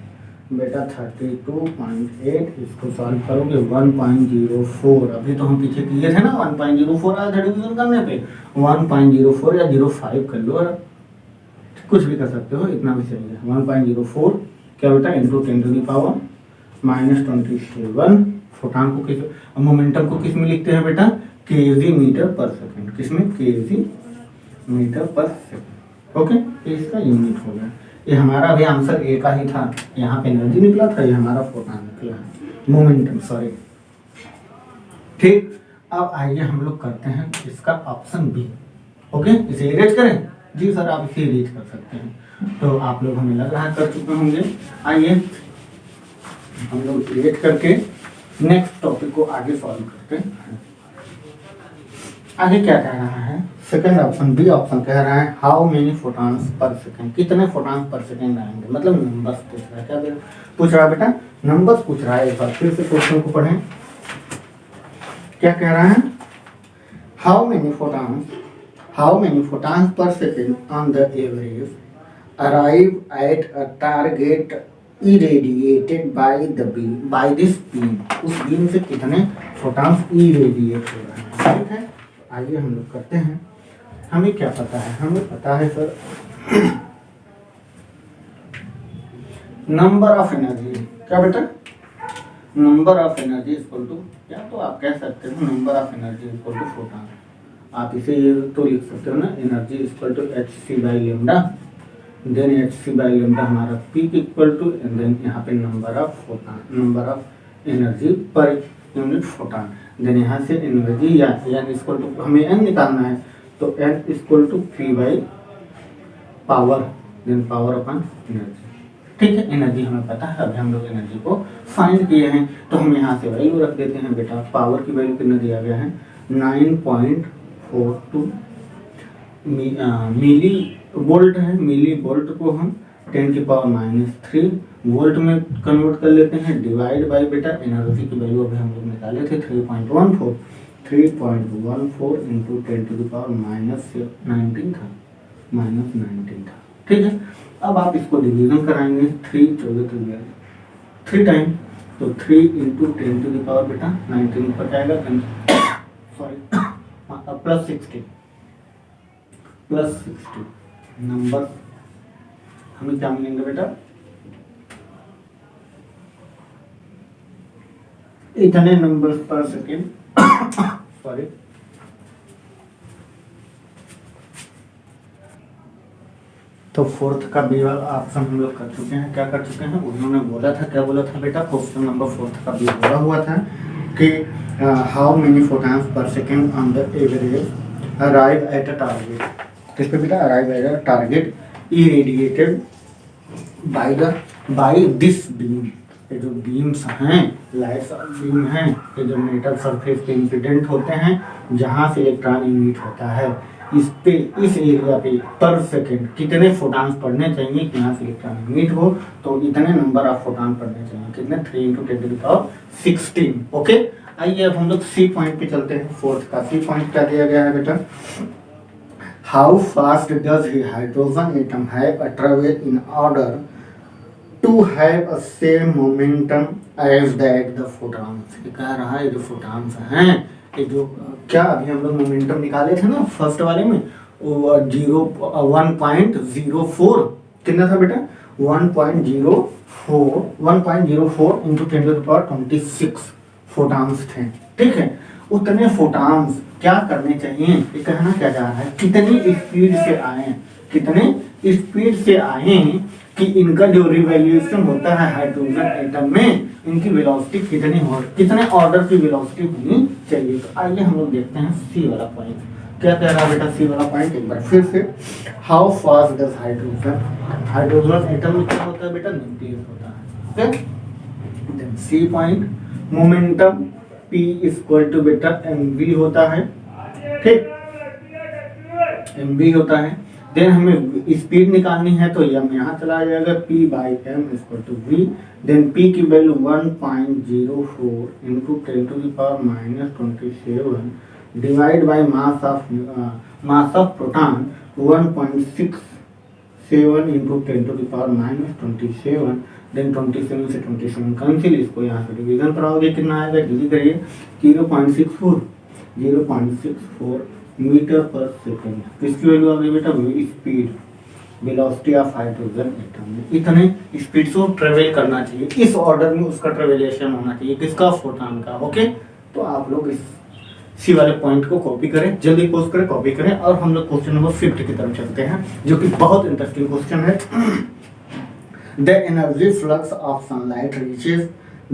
बेटा 32.8। इसको सॉल्व करोगे 1.04। अभी तो हम पीछे किए थे ना 1.04 आया था डिवीजन करने पे, 1.04 या 05 कर लो, कुछ भी कर सकते हो, इतना भी सही है। 1.04 क्या बेटा into 10 to the power -27। Photon को किस, मोमेंटम को किस में लिखते हैं बेटा, केजी मीटर पर सेकंड। किसमें, केजी मीटर पर सेकंड। ओके, ये इसका यूनिट हो गया। ये हमारा भी आंसर ए का ही था, यहाँ पे एनर्जी निकला था, ये हमारा फोटॉन निकला है, मोमेंटम सॉरी। ठीक, अब आइए हम लोग करते हैं इसका ऑप्शन बी। ओके, इसे इरेज करें जी सर, आप इसे इरेज कर सकते हैं। तो आप लोग हमें लग रहा है कर चुके होंगे। आइए हम लोग इरेज करके नेक्स्ट टॉपिक को आगे सॉल्व करते हैं। आगे क्या कह रहा है, सेकंड ऑप्शन बी ऑप्शन कह रहा है हाउ मेनी फोटॉन्स पर सेकंड, कितने फोटॉन्स पर सेकंड आएंगे, मतलब नंबर्स पूछ रहा है। क्या पूछ रहा है बेटा, नंबर्स पूछ रहा है। एक बार फिर से क्वेश्चन को पढ़ें, क्या कह रहा है, how many photons per second on the average arrive at a target irradiated by this beam। उस बीम से कितने फोटॉन्स इरेडिएट हो रहे हैं। ठीक है, आइए हम लोग करते हैं। हमें क्या पता है, हमें पता है सर नंबर ऑफ एनर्जी। क्या बेटा, number of energy equal to, या तो आप कह सकते हो number of energy equal to photon. आप इसे ये तो लिख सकते हो ना, energy equal to hc by lambda. Then hc by lambda हमारा peak equal to, and then यहाँ पे number of photon, number of energy per unit photon. Then यहाँ से एनर्जी या n इक्वल टू, हमें n निकालना है तो n equal to p by power, then power अपन एनर्जी। ठीक है, एनर्जी हमें पता है, अभी हम लोग एनर्जी को फाइंड किए हैं तो हम यहाँ से वैल्यू रख देते हैं बेटा। पावर की वैल्यू कितना दिया गया है, 9.42 मिली वोल्ट है। मिली वोल्ट को हम 10 की पावर -3 वोल्ट में कन्वर्ट कर लेते हैं, डिवाइड बाय बेटा एनर्जी की वैल्यू अभी हम लोग निकाले थे 3.14 इंटू 10 टू द पावर -19 था, -19 था। ठीक है, अब आप इसको डिवीजन कराएंगे 3 टाइम, तो 3 इंटू 10 टू द पावर बेटा 19 पर जाएगा, सॉरी प्लस 60 नंबर हमें क्या मिलेंगे बेटा, इतने नंबर पर सेकेंड सॉरी। तो फोर्थ का बी वाला ऑप्शन हम लोग कर चुके हैं। क्या कर चुके हैं, उन्होंने बोला था, क्या बोला था बेटा, क्वेश्चन नंबर फोर्थ का बी बोला हुआ था कि how many photons per second on the average arrive at a target. किस पे बेटा, arrive at a target irradiated by this beam. ये जो बीम्स हैं, लाइट्स बीम हैं, ये जो मेटल सरफेस पे इंसिडेंट होते हैं, जहाँ से इलेक्ट्रॉन इमिट होता है, इस पे, इस एरिया पे पर सेकेंड कितने फोटॉन्स पढ़ने चाहिए कि यहाँ से इलेक्ट्रॉन इमिट हो, तो इतने नंबर ऑफ फोटॉन पढ़ने चाहिए। कितने, 3 into 10 to the power 16। Okay, आइए अब हम लोग सी पॉइंट पे चलते हैं। फोर्थ का सी पॉइंट क्या दिया गया है बेटा, how fast does he hydrogen atom have a travel in order to have a same momentum as that the photons. कह रहा है जो फोटॉन्स हैं, ये जो क्या अभी हम लोग मोमेंटम निकाले थे ना फर्स्ट वाले में, वो 1.04 कितना था बेटा, 1.04 इंटू 10⁻26 फोटॉन्स थे। ठीक है, उतने फोटॉन्स क्या करने चाहिए, ये कहना क्या जा रहा है, कितनी स्पीड से आए, कितने स्पीड से आए कि इनका जो रिवॉल्यूशन होता है हाइड्रोजन एटम में, इनकी वेलोसिटी कितनी हो, कितने ऑर्डर की वेलोसिटी होनी चाहिए। तो आइए हम लोग देखते हैं सी वाला पॉइंट क्या कह रहा है बेटा। सी वाला पॉइंट एक बार फिर से, how fast does hydrogen, hydrogen atom में क्या होता है बेटा, न्यूक्लियस होता है। Okay, then C point, momentum P equal to बेटा mv होता है। ठीक, mv होता है। देन हमें स्पीड निकालनी है तो m यहाँ चला जाएगा, p by m equal to v। Then p की value 1.04 into 10⁻⁻27 divide by mass of proton 1.67 into 10⁻⁻27। Then 27 से 27 कैंसिल, इसको यहाँ से डिवीजन कराओगे कितना आएगा, जल्दी करिए, 0.64 मीटर पर सेकेंड। किसकी वैल्यू आ गई बेटा, speed, velocity of hydrogen atom में इतने स्पीड से ट्रेवल करना चाहिए, इस ऑर्डर में उसका ट्रेवलेशन होना चाहिए, किसका, फोटॉन का। ओके, तो आप लोग इस सी वाले पॉइंट को कॉपी करें, जल्दी पोस्ट करें, कॉपी करें, और हम लोग क्वेश्चन नंबर 50 की तरफ चलते हैं, जो कि बहुत इंटरेस्टिंग क्वेश्चन है। The energy flux of sunlight reaches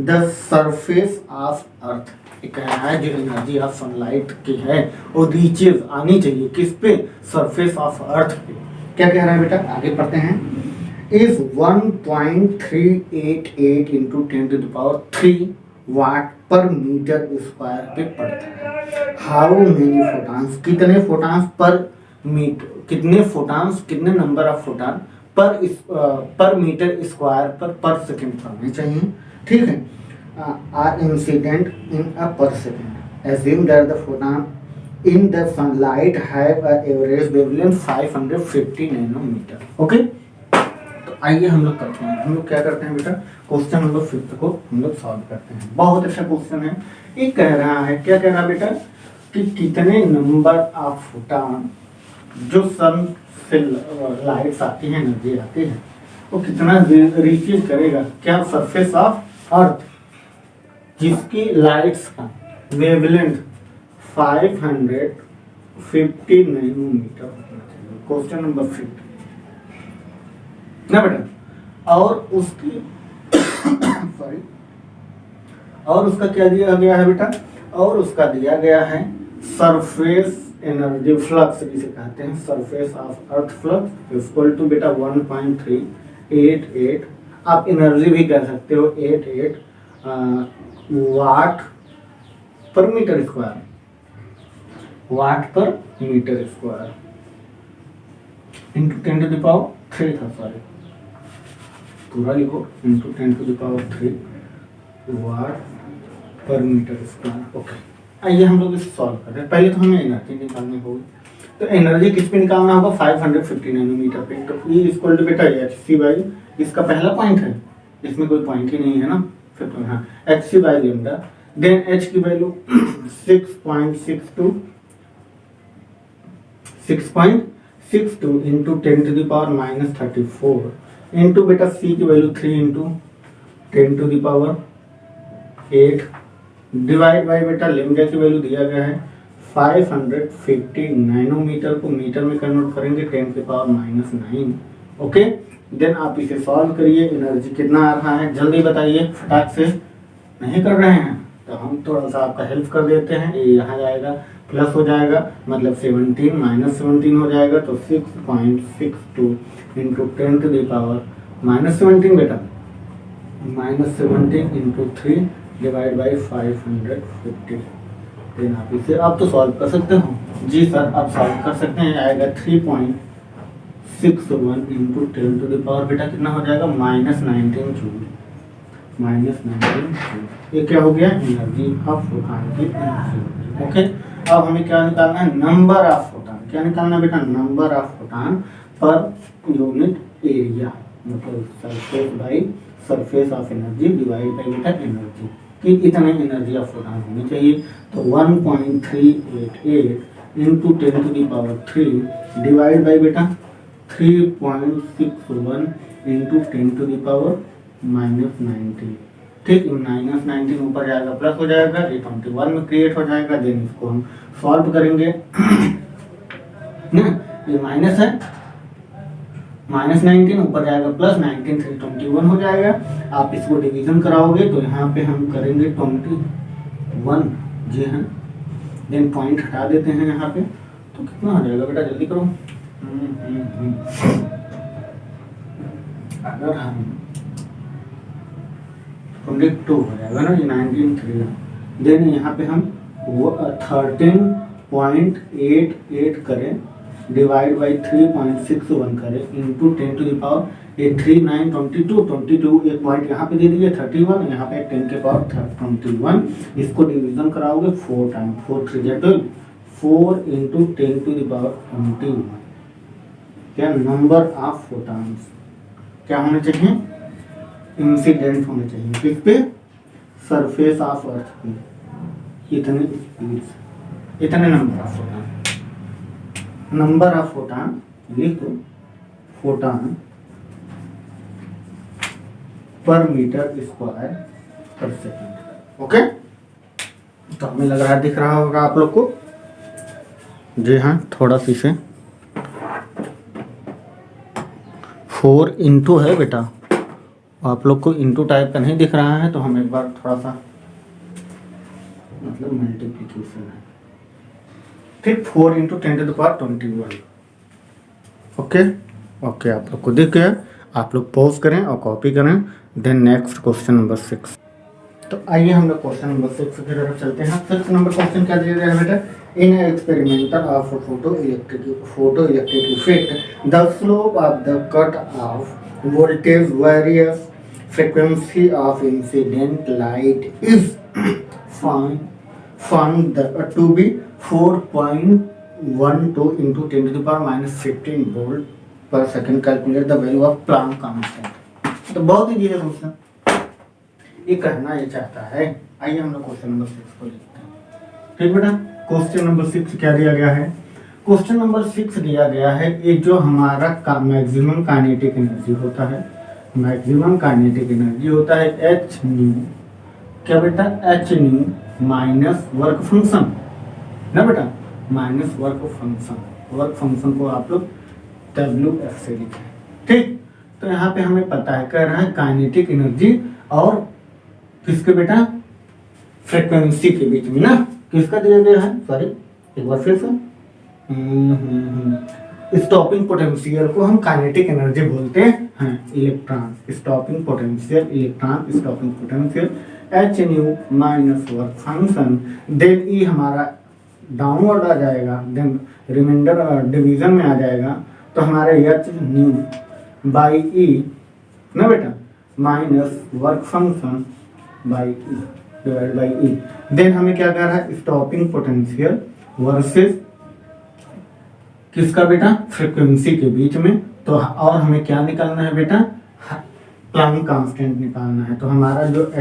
the surface of earth। कह रहा है जो एनर्जी ऑफ सनलाइट की है वो रीचेज आनी चाहिए किस पे, सरफेस ऑफ अर्थ पे। क्या कह रहा है बेटा, आगे पढ़ते हैं। इज 1.388 इंटू 10⁻³ वाट पर मीटर स्क्वायर पे पड़ता है। हाउ मेनी फोटॉन्स, कितने फोटॉन्स पर मीटर, कितने फोटॉन्स, कितने नंबर ऑफ फोटॉन पर मीटर स्क्वायर पर सेकंड पढ़ने चाहिए। ठीक है, आर इंसिडेंट इन अ पर second, assume that the photon in the sunlight have a average wavelength 550 nanometre. Okay, तो आइए हम लोग करते हैं, हम लोग क्या करते हैं बेटा, क्वेश्चन नंबर 50 को हम लोग सॉल्व करते हैं। बहुत अच्छा क्वेश्चन है। ये कह रहा है, क्या कह रहा है बेटा, कि कितने नंबर ऑफ फोटॉन जो सन से लाइट्स आती हैं, एनर्जी आती है, वो कितना रीचेज करेगा, क्या, सरफेस ऑफ अर्थ, जिसकी लाइट्स का वेवलेंथ 550 नैनोमीटर होना चाहिए। क्वेश्चन नंबर 50 ना बेटा, और उसकी सॉरी, और उसका क्या दिया गया है बेटा, और उसका दिया गया है सरफेस एनर्जी फ्लक्स, जिसे कहते हैं surface of earth flux equal to बेटा 1.388, आप एनर्जी भी कह सकते हो 88 वाट पर मीटर स्क्वायर, वाट पर मीटर स्क्वायर इंटू 10⁻³ था, सॉरी पूरा लिखो, इंटू 10⁻³ वाट पर मीटर स्क्वायर। ओके, आइए हम लोग इसे सॉल्व करते हैं। पहले तो हमें एनर्जी निकालनी होगी, तो एनर्जी किस पे निकालना होगा, 550 नैनोमीटर पे। तो E इक्वल टू बेटा hc बाई, इसका पहला पॉइंट है, इसमें कोई पॉइंट ही नहीं है ना, फिर तो हाँ hc by lambda. Then h की वैल्यू 6.62 इंटू 10⁻⁻34 इंटू बेटा c की वैल्यू 3 इंटू 10⁸ डिवाइड बाई बेटा लेमडा की वैल्यू दिया गया है 550 नैनोमीटर को मीटर में कन्वर्ट करेंगे 10⁻⁹। ओके, देन आप इसे सॉल्व करिए, एनर्जी कितना आ रहा है जल्दी बताइए, फटाक से, नहीं कर रहे हैं तो हम थोड़ा सा आपका हेल्प कर देते हैं। ये यहाँ जाएगा प्लस हो जाएगा, मतलब 17 -17 हो जाएगा, तो 6.62 इंटू 10⁻⁻17 बेटा, -17 इंटू 3 डिवाइड बाई 550। देन आप इसे आप तो सॉल्व कर सकते हो जी सर, आप सॉल्व कर सकते हैं, आएगा 3.61 इंटू 10⁻, बेटा कितना हो जाएगा, -19 जूल, -19 जूल। ये क्या हो गया, एनर्जी ऑफ फोटॉन की एनर्जी। ओके, अब हमें क्या निकालना है, नंबर ऑफ फोटॉन। क्या निकालना है बेटा, number of photon per unit area, मतलब surface by surface of energy divide by बेटा एनर्जी, कि इतने एनर्जी ऑफ फोटॉन होनी चाहिए। तो 1.388 इंटू 10⁻³ डिवाइड बाई बेटा 3.61 इंटू 10⁻⁻90। ठीक, -19 ऊपर जाएगा प्लस हो जाएगा, ये 21 में क्रिएट हो जाएगा। देन इसको हम सॉल्व करेंगे ना, ये माइनस है, -19 ऊपर जाएगा प्लस 19 से 21 हो जाएगा। आप इसको डिवीजन कराओगे तो यहाँ पे हम करेंगे 21, जी हाँ। देन पॉइंट हटा देते हैं यहाँ पे, तो कितना हो जाएगा बेटा, जल्दी करो। अगर हम 22 हो जाएगा ना, ये 19 देन यहाँ पे हम 13.88 करें डिवाइड बाई 3.61 करें इंटू 10⁻⁵ एक पॉइंट यहाँ पे दे दीजिए 31, यहाँ पे 10⁻21। इसको डिवीजन कराओगे 4 टाइम, 4 3 12, 4 इंटू 10⁻21। क्या नंबर ऑफ फोटॉन्स क्या होने चाहिए, इंसिडेंट होने चाहिए किस पे, सरफेस ऑफ अर्थ पे, इतने स्पीड से, इतने number of photon. Number of photon लिख दो, फोटॉन पर मीटर स्क्वायर पर सेकेंड। ओके, तो हमें लग रहा है दिख रहा होगा आप लोग को, जी हाँ। थोड़ा सी से 4 इंटू है बेटा, आप लोग को इंटू टाइप का नहीं दिख रहा है, तो हम एक बार थोड़ा सा मतलब मल्टीप्लिकेशन है, ठीक। 4 इंटू 10⁻21। ओके ओके, आप लोग को दिख गया। आप लोग पॉज करें और कॉपी करें। Then next question number 6। तो आइए हम लोग क्वेश्चन नंबर 6 की तरफ चलते हैं। 6 नंबर क्वेश्चन क्या दिया गया है बेटा, in experimental of photo electric effect the slope of the cut off voltage various frequency of incident light is found to be 4.12 into 10⁻⁻15 volt per second. Calculate the value of Planck constant. तो बहुत ही है question, ये कहना ये चाहता है। आइए हम लोग क्वेश्चन नंबर 6 को लिखते हैं। ठीक बेटा, क्वेश्चन नंबर 6 क्या दिया गया है, क्वेश्चन नंबर 6 दिया गया है, ये जो हमारा मैक्सिमम काइनेटिक एनर्जी होता है, मैक्सिमम काइनेटिक एनर्जी होता है एच न्यू, क्या बेटा, h nu minus work function ना बेटा, minus work function. Work function को आप लोग WF से लिखें, ठीक। तो यहाँ पे हमें पता है, कह रहा है काइनेटिक एनर्जी और किसके बेटा, फ्रीक्वेंसी के बीच में ना, किसका दिया गया है, सॉरी एक बार फिर से, स्टॉपिंग पोटेंशियल को हम काइनेटिक एनर्जी बोलते हैं, electron stopping potential, electron stopping potential h nu minus work function. Then E हमारा डाउनवर्ड आ जाएगा, देन रिमाइंडर डिवीजन में आ जाएगा, तो हमारा एच न्यू बाई ई ना बेटा minus work function by E divide by E. Then हमें क्या कर रहा है, स्टॉपिंग पोटेंशियल वर्सेस किसका बेटा, फ्रीक्वेंसी के बीच में। तो और हमें क्या निकालना है बेटा, प्लांक कांस्टेंट निकालना है। तो हमारा जो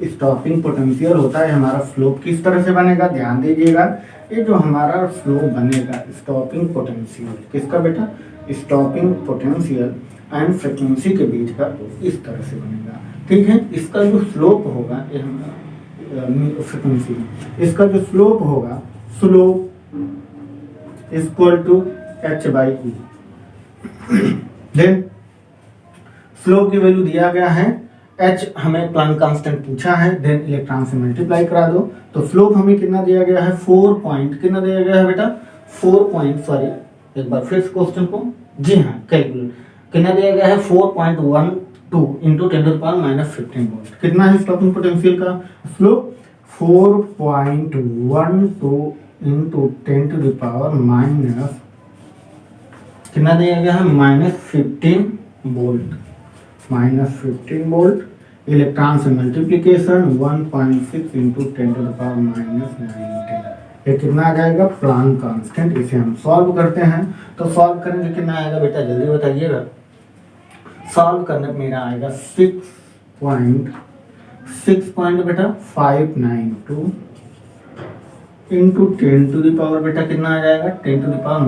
स्टॉपिंग पोटेंशियल होता है, हमारा स्लोप किस तरह से बनेगा, ध्यान दीजिएगा। ये जो हमारा स्लोप बनेगा स्टॉपिंग पोटेंशियल किसका बेटा, स्टॉपिंग पोटेंशियल एंड फ्रीक्वेंसी के बीच का, इस तरह से बनेगा, ठीक है। इसका जो स्लोप होगा, ये हमारा फ्रीक्वेंसी, इसका जो स्लोप होगा, slope equal to H by E. Then slope की वैल्यू दिया गया है, एच हमें प्लांक कांस्टेंट पूछा है, देन इलेक्ट्रॉन से मल्टीप्लाई करा दो। तो स्लोप हमें कितना दिया गया है, 4 पॉइंट, कितना दिया गया है बेटा, 4 पॉइंट, सॉरी एक बार फिर क्वेश्चन को, जी हाँ कैलकुलेट, कितना दिया गया है 4.12 इंटू 10⁻⁻15 वोल्ट। कितना है स्टॉपिंग पोटेंशियल का स्लोप, 4.12 इंटू 10⁻⁻, कितना दिया गया है, -15 वोल्ट, -15 वोल्ट। इलेक्ट्रॉन से मल्टीप्लीकेशन 1.6 इंटू 10⁻⁻19, ये कितना आ जाएगा प्लांक कांस्टेंट। इसे हम सॉल्व करते हैं तो सॉल्व करने से कितना आएगा बेटा जल्दी बताइएगा। सॉल्व करने पे मेरा आएगा 6 बेटा 592 इंटू 10 टू द पावर बेटा कितना आ जाएगा 10 टू द पावर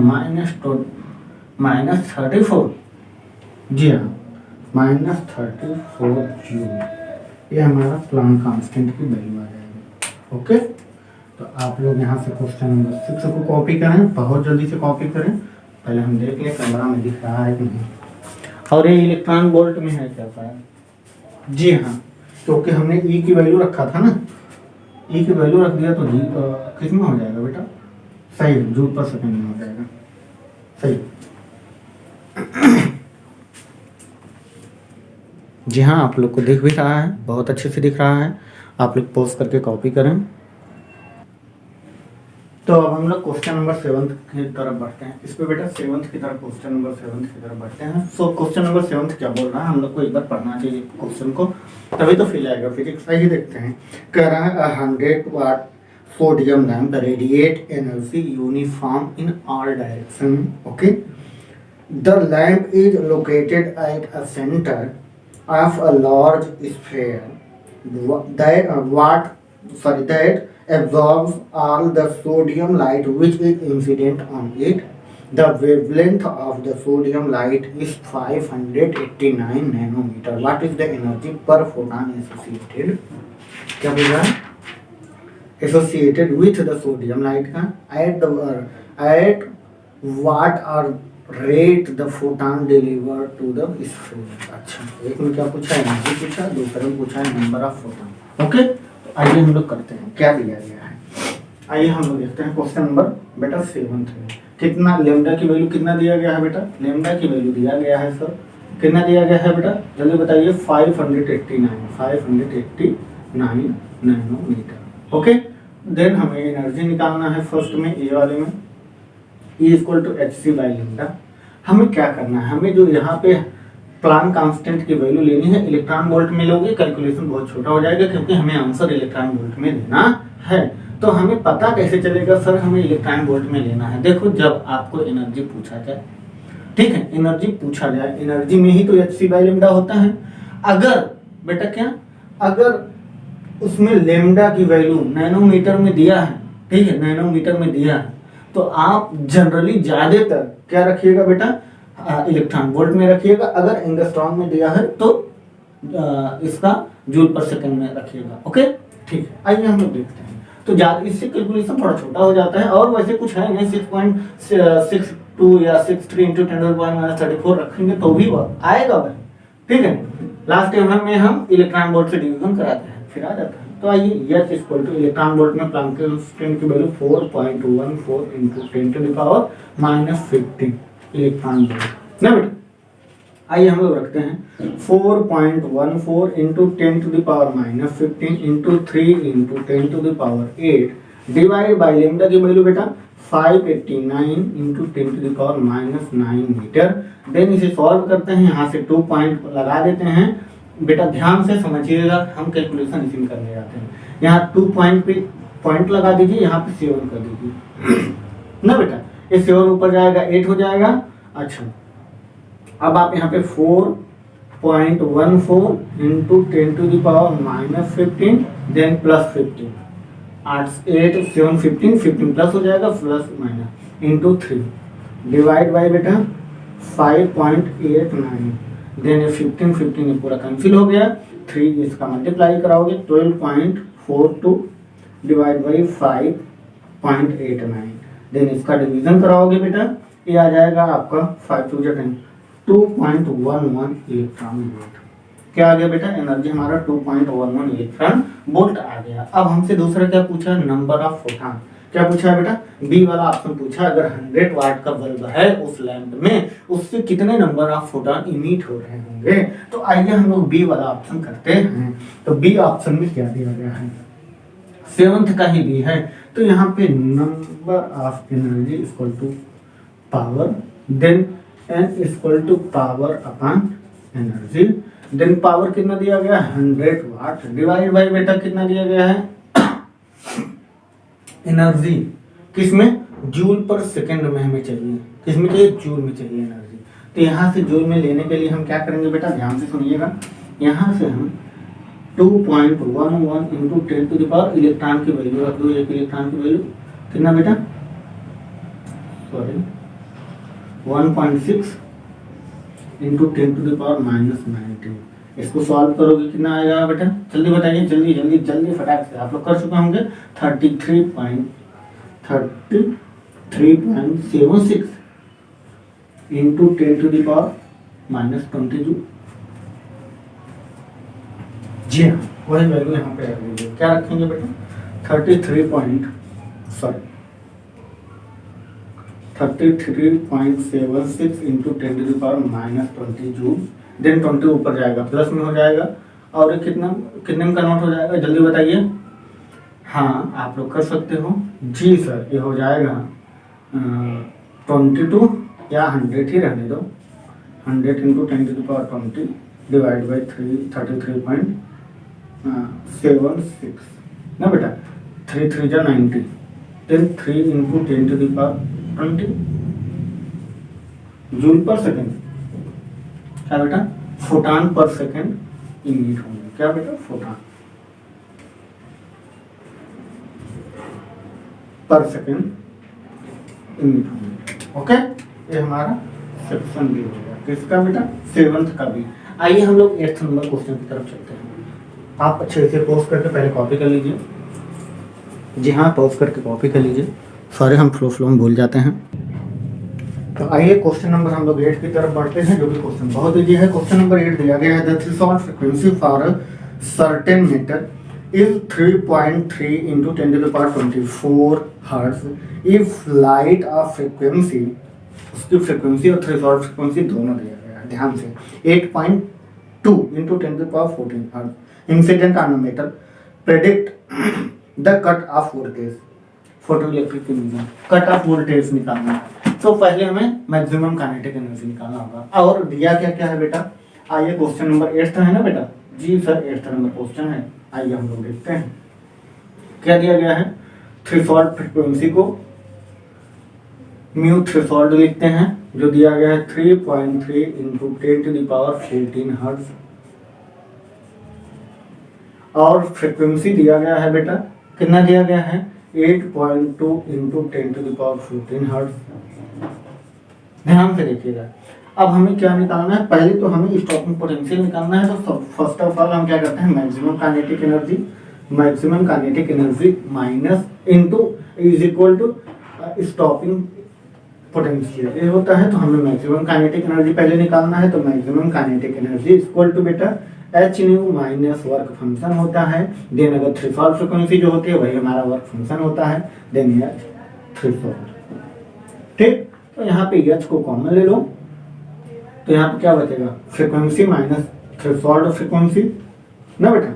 -34। जी हाँ -34 जूल। ये हमारा प्लांक कांस्टेंट की वैल्यू आ जाएगी। ओके, तो आप लोग यहाँ से क्वेश्चन नंबर 6 को कॉपी करें, बहुत जल्दी से कॉपी करें। पहले हम देख लें कैमरा में दिख रहा है कि नहीं, और ये इलेक्ट्रॉन वोल्ट में है क्या पाया। जी हाँ, क्योंकि हमने ई की वैल्यू रखा था ना, ई की वैल्यू रख दिया तो जी किस में हो जाएगा बेटा, सही जूल पर सेकंड में हो जाएगा। सही। जी हाँ, आप लोग को दिख भी रहा है, बहुत अच्छे से दिख रहा है। आप लोग पॉज करके कॉपी करें। तो अब हम लोग क्वेश्चन नंबर 7 की तरफ बढ़ते हैं। इस पे बेटा 7 की तरफ, क्वेश्चन नंबर 7 की तरफ बढ़ते हैं। सो क्वेश्चन नंबर 7 क्या बोल रहा है, हम लोग को एक बार पढ़ना चाहिए क्वेश्चन को, तभी तो फील आएगा फिजिक्स। सही देखते हैं। कह रहा है 100 watt sodium lamp radiate energy uniform in all direction. Okay, the lamp is located at a centre of a large sphere that absorbs all the sodium light which is incident on it. The wavelength of the sodium light is 589 nanometer. What is the energy per photon associated? क्या बोल रहा है? Associated with the sodium light का at what or rate the photon delivered to the sphere. अच्छा, एक में क्या पूछा है, एनर्जी पूछा, दूसरे में पूछा है नंबर ऑफ फोटॉन। ओके, आइए हम लोग करते हैं क्या दिया गया है। आइए हम लोग देखते हैं क्वेश्चन नंबर बेटा 7 में कितना लेमडा की वैल्यू कितना दिया गया है बेटा। लेमडा की वैल्यू दिया गया है सर, कितना दिया गया है बेटा जल्दी बताइए, 589 नैनोमीटर। ओके, देन हमें एनर्जी निकालना है फर्स्ट में, ए वाले में E इक्वल टू hc/λ। हमें क्या करना है, हमें जो यहाँ पे प्लांक कांस्टेंट की वैल्यू लेनी है, इलेक्ट्रॉन वोल्ट में लोगे कैलकुलेशन बहुत छोटा हो जाएगा, क्योंकि हमें आंसर इलेक्ट्रॉन वोल्ट में देना है। तो हमें पता कैसे चलेगा सर, हमें इलेक्ट्रॉन वोल्ट में लेना है। देखो, जब आपको एनर्जी पूछा जाए, ठीक है, एनर्जी पूछा जाए, एनर्जी में ही तो hc/λ होता है। अगर बेटा क्या, अगर उसमें लेमडा की वैल्यू नैनोमीटर में दिया है, ठीक है, नैनोमीटर में दिया है, तो आप जनरली ज्यादातर क्या रखिएगा बेटा, इलेक्ट्रॉन वोल्ट में रखिएगा। अगर एंगस्ट्रॉम में दिया है तो इसका जूल पर सेकंड में रखिएगा। ओके, ठीक है, आइए हम लोग देखते हैं। तो इससे कैलकुलेशन थोड़ा छोटा हो जाता है, और वैसे कुछ है नहीं, 6.62 या 63 × 10⁻34 रखेंगे तो भी वह आएगा भाई, ठीक है। लास्ट टाइम में हम इलेक्ट्रॉन वोल्ट से डिवीजन कराते हैं, फिर आ जाता है। तो आइए H equal to electron volt में प्लांक कांस्टेंट की value 4.14 into 10 to the power -15 electron volt ना बेटा। आइए हम लोग रखते हैं 4.14 into 10 to the power -15 into 3 into 10 to the power 8 divide by lambda की वैल्यू बेटा 589 into 10 to the power -9 metre. Then इसे सॉल्व करते हैं, यहाँ से 2 पॉइंट लगा देते हैं। बेटा ध्यान से समझिएगा, हम कैलकुलेशन इसी में करने जाते हैं। यहाँ 2 पॉइंट पे पॉइंट लगा दीजिए, यहाँ पे 7 कर दीजिए ना बेटा, ये 7 ऊपर जाएगा 8 हो जाएगा। अच्छा, अब आप यहाँ पे 4.14 into 10 to the power -15 then +15 8 7 15 plus हो जाएगा, plus minus into 3 divide by बेटा 5.89 देन 15 पूरा कैंसिल हो गया। 3 इसका मल्टीप्लाई कराओगे 12.42 डिवाइड बाई 5.89 देन इसका डिवीजन कराओगे बेटा, ये आ जाएगा आपका 5 2 10 2.11 इलेक्ट्रॉन वोल्ट। क्या आ गया बेटा, एनर्जी हमारा 2.11 इलेक्ट्रॉन वोल्ट आ गया। अब हमसे दूसरा क्या पूछा, नंबर ऑफ फोटॉन। क्या पूछा है बेटा, बी वाला ऑप्शन पूछा, अगर 100 वाट का बल्ब है उस लैंप में, उससे कितने नंबर ऑफ फोटॉन इमिट हो रहे होंगे। तो आइए हम लोग बी वाला ऑप्शन करते हैं। तो बी ऑप्शन में क्या दिया गया है, 7th का ही बी है। तो यहाँ पे number of energy equal to power, then N equal to power upon energy, then power कितना दिया गया 100 वाट डिवाइड बाई बेटा कितना दिया गया है एनर्जी, किसमें, जूल पर सेकंड में हमें चाहिए, किसमें चाहिए, जूल में चाहिए एनर्जी। तो यहाँ से जूल में लेने के लिए हम क्या करेंगे बेटा, ध्यान से सुनिएगा, यहाँ से हम 2.11 into 10 to the power, electron की वैल्यू रख दो, एक इलेक्ट्रॉन की वैल्यू कितना बेटा, sorry 1.6 into 10 to the power -19। इसको सॉल्व करोगे कितना आएगा बेटा, जल्दी बताइए, जल्दी जल्दी जल्दी फटाक से, आप लोग कर चुके होंगे। 33.76 into 10 to the power -20 joule. जी हाँ, वही वैल्यू यहाँ पे रख लीजिए। क्या रखेंगे बेटा, 33.76 into 10 to the power -20 joule. Then 20 ऊपर जाएगा, प्लस में हो जाएगा, और ये कितना कितने में कन्वर्ट हो जाएगा, जल्दी बताइए। हाँ, आप लोग कर सकते हो जी सर, ये हो जाएगा 22 या 100 ही रहने दो, 100 into 10 to the power 20 divide by 33.76 ना बेटा, 3 3 जा 90, then 3 into 10 to the power 20 joule per second. क्या बेटा, फोटान पर सेकेंड इमिट होंगे। क्या बेटा, फोटान पर सेकेंड इमिट होंगे। ओके, ये हमारा सेक्शन बी हो गया। किसका बेटा, 7th का भी। आइए हम लोग 8th नंबर क्वेश्चन की तरफ चलते हैं। आप अच्छे से पॉज करके पहले कॉपी कर लीजिए। जी हाँ, पॉज करके कॉपी कर लीजिए। सॉरी, हम फ्लो में भूल जाते हैं। तो आइए क्वेश्चन नंबर हम लोग 8 की तरफ बढ़ते हैं, जो कि क्वेश्चन बहुत ईजी है। क्वेश्चन नंबर 8 दिया गया है, the threshold frequency for a certain metal is 3.3 into 10 to the power 24 hertz if light of frequency, उसकी फ्रीक्वेंसी और थ्रेशोल्ड फ्रीक्वेंसी दोनों दिया गया है। ध्यान से, 8.2 into 10 to the power 14 hertz incident on a metal, predict the cut off voltage, photo electric imaging, cut off voltage निकालना है। तो पहले हमें मैक्सिमम काइनेटिक एनर्जी निकालना होगा। और दिया क्या क्या है बेटा, आइए क्वेश्चन नंबर 8 है ना बेटा, जी सर 8th नंबर क्वेश्चन है। आइए हम लोग देखते हैं क्या दिया गया है। थ्रेशोल्ड फ्रीक्वेंसी को म्यू थ्रेशोल्ड लिखते हैं, जो दिया गया है 3.3 into 10 to the power 14 hertz, और फ्रीक्वेंसी दिया गया है बेटा, कितना दिया गया है, 8.2 into 10 to the power 14 hertz. ध्यान से देखिएगा। अब हमें क्या निकालना है, पहले तो हमें स्टॉपिंग पोटेंशियल निकालना है। तो फर्स्ट ऑफ ऑल हम क्या करते हैं, maximum kinetic energy minus into is equal to stopping potential, ये होता है। तो हमें मैक्सिमम काइनेटिक एनर्जी पहले निकालना है। तो maximum kinetic energy equal to बेटा h nu minus work function होता है। देन अगर थ्रेशोल्ड फ्रीक्वेंसी जो होती है वही हमारा वर्क फंक्शन होता है, देन एच थ्रेशोल्ड। ठीक, तो यहाँ पे एच को कॉमन ले लो, तो यहाँ पे क्या बचेगा, फ्रीक्वेंसी माइनस थ्रेशोल्ड फ्रीक्वेंसी ना बेटा।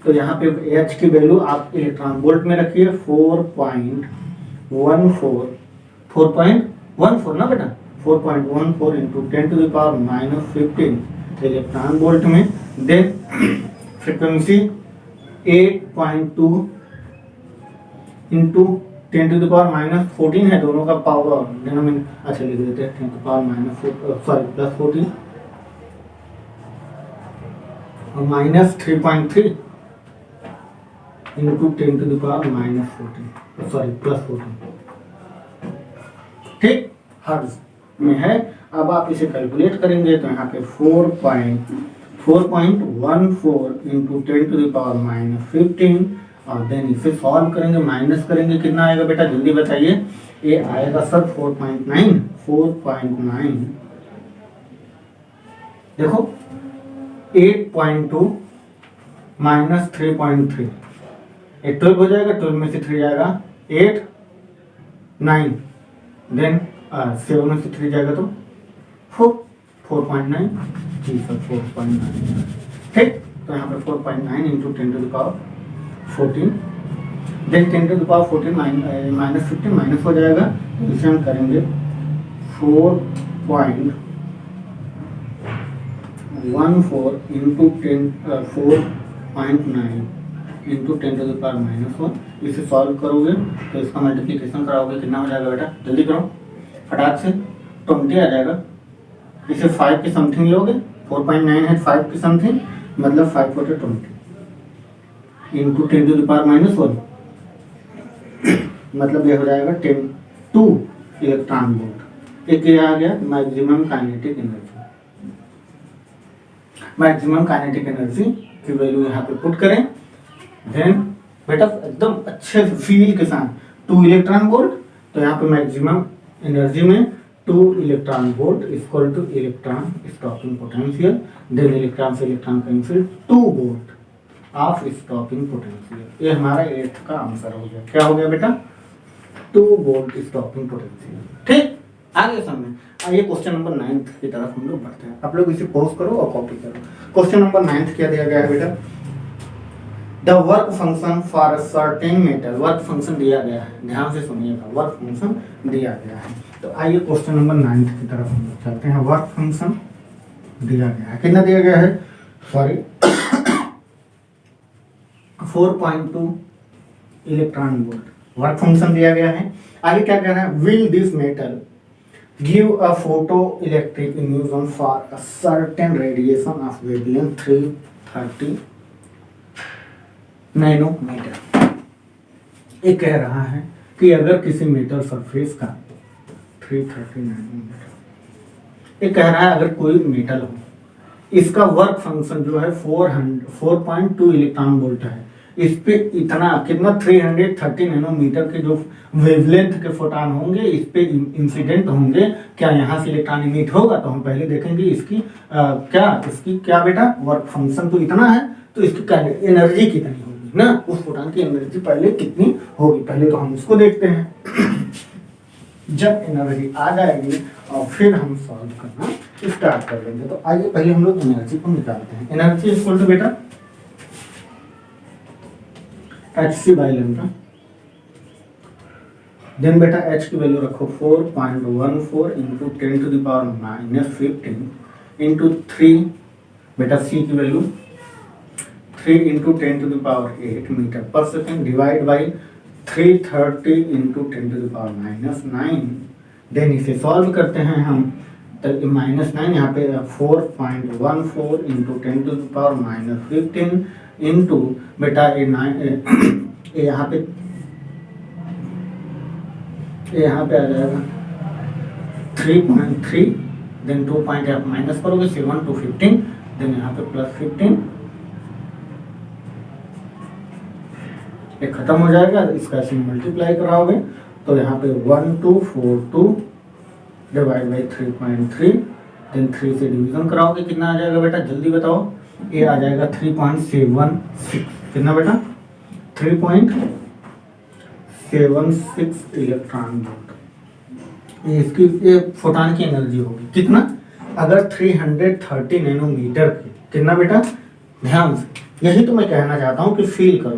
तो यहाँ पे एच की वैल्यू आप इलेक्ट्रॉन वोल्ट में रखिए, 4.14 ना बेटा, 4.14 into 10 to the power -15 electron volt में। Then frequency 8.2 into 10 to the power -14 है, दोनों का पावर डिनोमिनेटर अच्छा लिख देते हैं, 10 टू पावर +14 और -3.3 इंटू 10 टू द पावर +14। ठीक, हर्ट्ज में है। अब आप इसे कैलकुलेट करेंगे तो यहाँ पे 4.14 इंटू 10 टू द पावर -15, और देन इसे सॉल्व करेंगे, माइनस करेंगे, कितना आएगा बेटा, जल्दी बताइए। ये आएगा सर 4.9 देखो, 8.2 माइनस 3.3, 12 हो जाएगा, 12 में से 3 जाएगा 8, 9, देन 7 में से 3 जाएगा तो 4.9, जी सर 4.9। ठीक, तो यहाँ पे 4.9 into 10 to the power 14, then 10 to the power 14 -15 minus हो जाएगा, तो इसे हम करेंगे 4.14 इंटू 4.9 इंटू 10⁻⁻1। इसे सॉल्व करोगे तो इसका मल्टीप्लिकेशन कराओगे, कितना हो जाएगा बेटा, जल्दी करो फटाक से, 20 आ जाएगा। इसे 5 के समथिंग लोगे, 4.9 है 5 के समथिंग, मतलब 5 4 20 इंटू 10⁻⁻1, मतलब ये हो जाएगा 2 इलेक्ट्रॉन वोल्ट। एक ये आ गया maximum kinetic energy. Maximum kinetic energy की वैल्यू यहाँ पे पुट करें, देन बेटा एकदम अच्छे से फील के साथ 2 इलेक्ट्रॉन वोल्ट, तो यहाँ पे मैक्सिमम एनर्जी में 2 electron volt equal to electron stopping potential, then electron से electron cancel, 2 volt of stopping potential. ये हमारा 8th का आंसर हो गया। क्या हो गया बेटा, 2 वोल्ट स्टॉपिंग पोटेंशियल। ठीक, आगे समझ। आइए क्वेश्चन नंबर 9 की तरफ हम लोग बढ़ते हैं। आप लोग इसे पॉज करो और कॉपी करो। क्वेश्चन नंबर 9 क्या दिया गया है बेटा, the work function for a certain metal. Work function दिया गया है, ध्यान से सुनिएगा, वर्क फंक्शन दिया गया है। तो आइए क्वेश्चन नंबर 9 की तरफ हम लोग चलते हैं। वर्क फंक्शन दिया गया है, कितना दिया गया है, sorry 4.2 electron volt work function दिया गया है। आगे क्या कह रहा है, will this metal give a photo electric illusion for a certain radiation of wavelength 330 nanometre. ये कह रहा है कि अगर किसी मेटल सरफेस का 330 नैनोमीटर, ये कह रहा है अगर कोई मेटल हो, इसका वर्क फंक्शन जो है 4.2 इलेक्ट्रॉन वोल्ट है, इस पे इतना कितना 330 नैनोमीटर के जो वेवलेंथ के फोटॉन होंगे इस पे इंसिडेंट होंगे, क्या यहाँ से इलेक्ट्रॉन इमिट होगा? तो हम पहले देखेंगे इसकी इसकी क्या बेटा, वर्क फंक्शन तो इतना है, तो इसकी एनर्जी कितनी होगी ना, उस फोटॉन की एनर्जी पहले कितनी होगी, पहले तो हम उसको देखते हैं। जब एनर्जी आ जाएगी और फिर हम सॉल्व करना स्टार्ट कर लेंगे। तो आइए पहले हम लोग एनर्जी को निकालते हैं। एनर्जी इक्वल टू बेटा Hc बाई लैम्डा, देन बेटा H की वैल्यू रखो 4.14 इंटू 10⁻⁻15 इंटू 3, बेटा C की value 3 into 10⁸ metre per second divide by 330 into 10⁻⁹। Then इसे सॉल्व करते हैं हम, तो -9 यहाँ पे 4.14 इंटू 10⁻⁻15 इंटू बेटा ये 9 यहाँ पे आ जाएगा 3.3, देन 2 पॉइंट आप माइनस करोगे 7 to 15, देन यहाँ पे +15, ये खत्म हो जाएगा। इसका ऐसे मल्टीप्लाई कराओगे तो यहाँ पे 1242 डिवाइड बाई 3.3, देन 3 से डिवीजन कराओगे, कितना आ जाएगा बेटा, जल्दी बताओ, ये आ जाएगा 3.76, कितना बेटा 3.76 इलेक्ट्रॉन वोल्ट। इसकी ये फोटॉन की एनर्जी होगी कितना, अगर 330 नैनोमीटर की, कितना बेटा, ध्यान से, यही तो मैं कहना चाहता हूँ कि फील करो,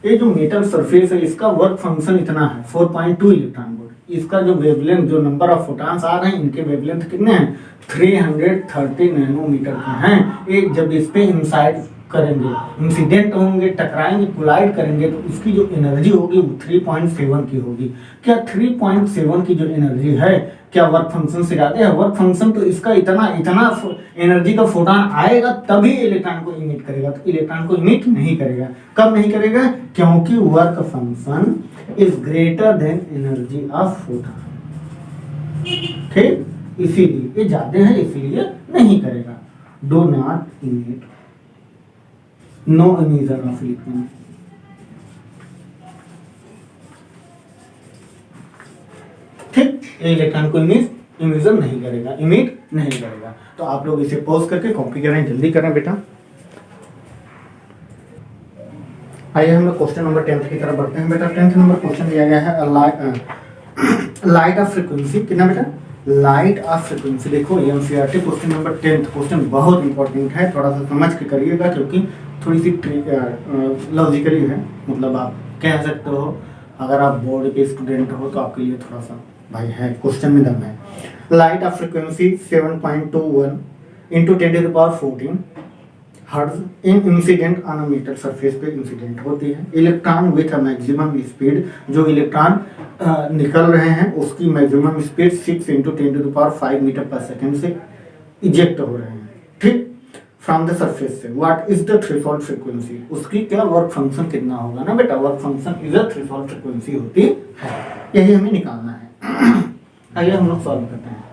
ये जो मेटल सरफेस है इसका वर्क फंक्शन इतना है 4.2 इलेक्ट्रॉन वोल्ट, इसका जो वेवलेंथ, जो नंबर ऑफ फोटॉन्स आ रहे हैं इनके वेवलेंथ कितने हैं, 330 नैनोमीटर के हैं। एक जब इस पे इंसाइड करेंगे, इंसिडेंट होंगे, टकराएंगे, कोलाइड करेंगे, तो इसकी जो एनर्जी होगी वो 3.7 की होगी। क्या 3.7 की जो एनर्जी है क्या वर्क फंक्शन से ज्यादा है? वर्क फंक्शन तो इसका इतना एनर्जी का फोटॉन आएगा तभी इलेक्ट्रॉन को इमिट करेगा, तो इलेक्ट्रॉन को इमिट नहीं करेगा। कब नहीं करेगा? क्योंकि work function is greater than energy of photon. ठीक, इसीलिए ये ज्यादा है, इसीलिए नहीं करेगा। Do not emit, no emission of electron. ठीक, इलेक्ट्रॉन को इमिशन नहीं करेगा, इमिट नहीं करेगा। तो आप लोग इसे पॉज करके कॉपी करें, जल्दी करें बेटा। आइए हम लोग क्वेश्चन नंबर 10 की तरफ बढ़ते हैं बेटा। 10th नंबर क्वेश्चन दिया गया है लाइट ऑफ फ्रीक्वेंसी, कितना बेटा, लाइट ऑफ फ्रीक्वेंसी। देखो NCERT question number 10th question बहुत इंपॉर्टेंट है, थोड़ा सा समझ के करिएगा क्योंकि थोड़ी सी लॉजिकली है, मतलब आप कह सकते हो अगर आप बोर्ड के स्टूडेंट हो तो आपके लिए थोड़ा सा भाई है, क्वेश्चन में दम है। Light of frequency 7.21 into 10⁻14 hertz in incident on a metal surface पे इंसिडेंट होती है। Electron with a maximum speed, जो इलेक्ट्रॉन निकल रहे हैं उसकी maximum speed 6 × 10⁵ metre per second से इजेक्ट हो रहे हैं, ठीक, फ्रॉम द सरफेस से। What is the threshold frequency, उसकी क्या वर्क फंक्शन कितना होगा ना बेटा, work function is a threshold frequency होती है, यही हमें निकालना है। आइए हम लोग सॉल्व करते हैं।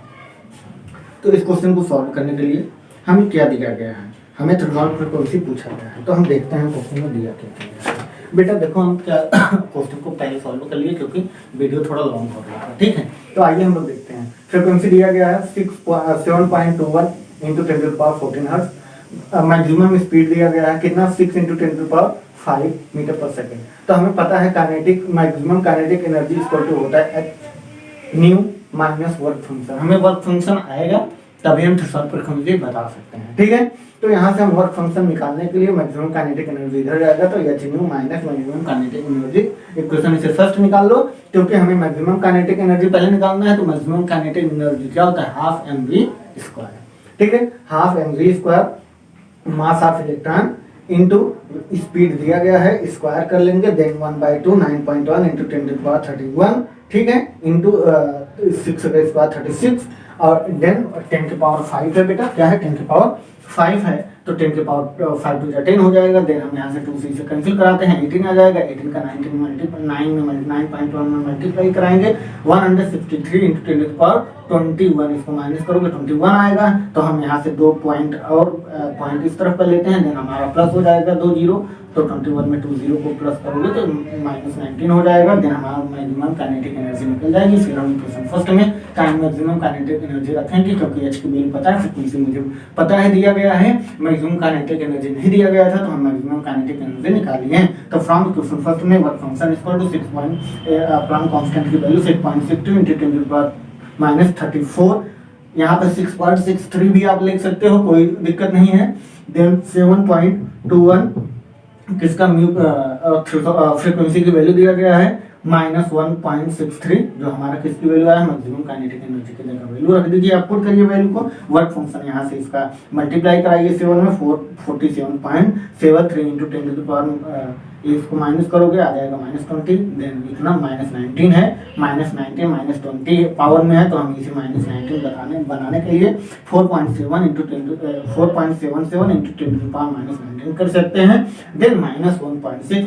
तो इस क्वेश्चन को सॉल्व करने के लिए हमें क्या दिया गया है, हमें थ्रेशोल्ड फ्रीक्वेंसी पूछा गया है, तो हम देखते हैं क्वेश्चन में दिया क्या गया है। बेटा देखो हम क्या क्वेश्चन को पहले सॉल्व कर लिए क्योंकि वीडियो थोड़ा लॉन्ग हो रहा था, ठीक है। तो आइए हम लोग देखते हैं। फ्रीक्वेंसी दिया गया है 7.21 × 10⁻14 हर्ट्ज। मैक्सिमम स्पीड दिया गया है कितना, 6 × 10⁵ मीटर पर सेकेंड। तो हमें पता है kinetic maximum kinetic energy equal to होता है H nu minus work function. हमें वर्क फंक्शन आएगा तभी हम थ्रेशोल्ड फ्रीक्वेंसी बता सकते हैं, ठीक है। तो यहाँ से हम वर्क फंक्शन निकालने के लिए मैक्सिमम काइनेटिक एनर्जी इधर जाएगा, तो H nu minus maximum kinetic energy equation इसे फर्स्ट निकाल लो, क्योंकि हमें मैक्सिमम काइनेटिक एनर्जी पहले निकालना है। तो मैक्सिमम काइनेटिक एनर्जी क्या होता है, हाफ mv², ठीक है। Half mv² mass of electron into speed दिया गया है, स्क्वायर कर लेंगे, देन 1/2 9.1 × 10⁻31, ठीक है, इंटू 6² 36, और देन 10⁵ है बेटा, क्या है 10⁵ है, तो 10⁵ टू 10 हो जाएगा। देन हम यहाँ से 2 से कैंसिल कराते हैं, 18 आ जाएगा, 18 का 9.1 में मल्टीप्लाई कराएंगे, 163 × 10⁻21, इसको माइनस करोगे 21 आएगा। तो हम यहाँ से 2 पॉइंट और पॉइंट इस तरफ कर लेते हैं, देन हमारा प्लस हो जाएगा 2 जीरो, तो 21 में 2 जीरो को प्लस करोगे तो -19 हो जाएगा। देन हमारा मैक्सिमम काइनेटिक एनर्जी निकल जाएगी। फिर हम इक्वेशन फर्स्ट में मैक्सिमम काइनेटिक एनर्जी रखेंगे, क्योंकि एच की वैल्यू पता है, फ्रीक्वेंसी मुझे पता है दिया गया है, मैक्सिमम काइनेटिक एनर्जी नहीं दिया गया था, तो हम मैक्सिमम काइनेटिक एनर्जी निकाली है। तो फ्रॉम इक्वेशन फर्स्ट में work function equal to 6 Planck constant की वैल्यू 6.62 × 10⁻34, यहाँ पे 6.63 भी आप लिख सकते हो, कोई दिक्कत नहीं है। देन 7.21 किसका फ्रीक्वेंसी की वैल्यू दिया गया है -1.63, जो हमारा किसकी वैल्यू आया, मैक्सिमम काइनेटिक एनर्जी की जगह वैल्यू रख दीजिए, आप पुट करिए वैल्यू को। वर्क फंक्शन यहाँ से इसका मल्टीप्लाई कराइए 7 में, 47.73 × 10⁻, इसको माइनस करोगे आ जाएगा -20, देन इतना -19 है, -19 -20 पावर में है, तो हम इसे -19 बनाने के लिए 4.77 × 10⁻19 कर सकते हैं। देन -1.6 ×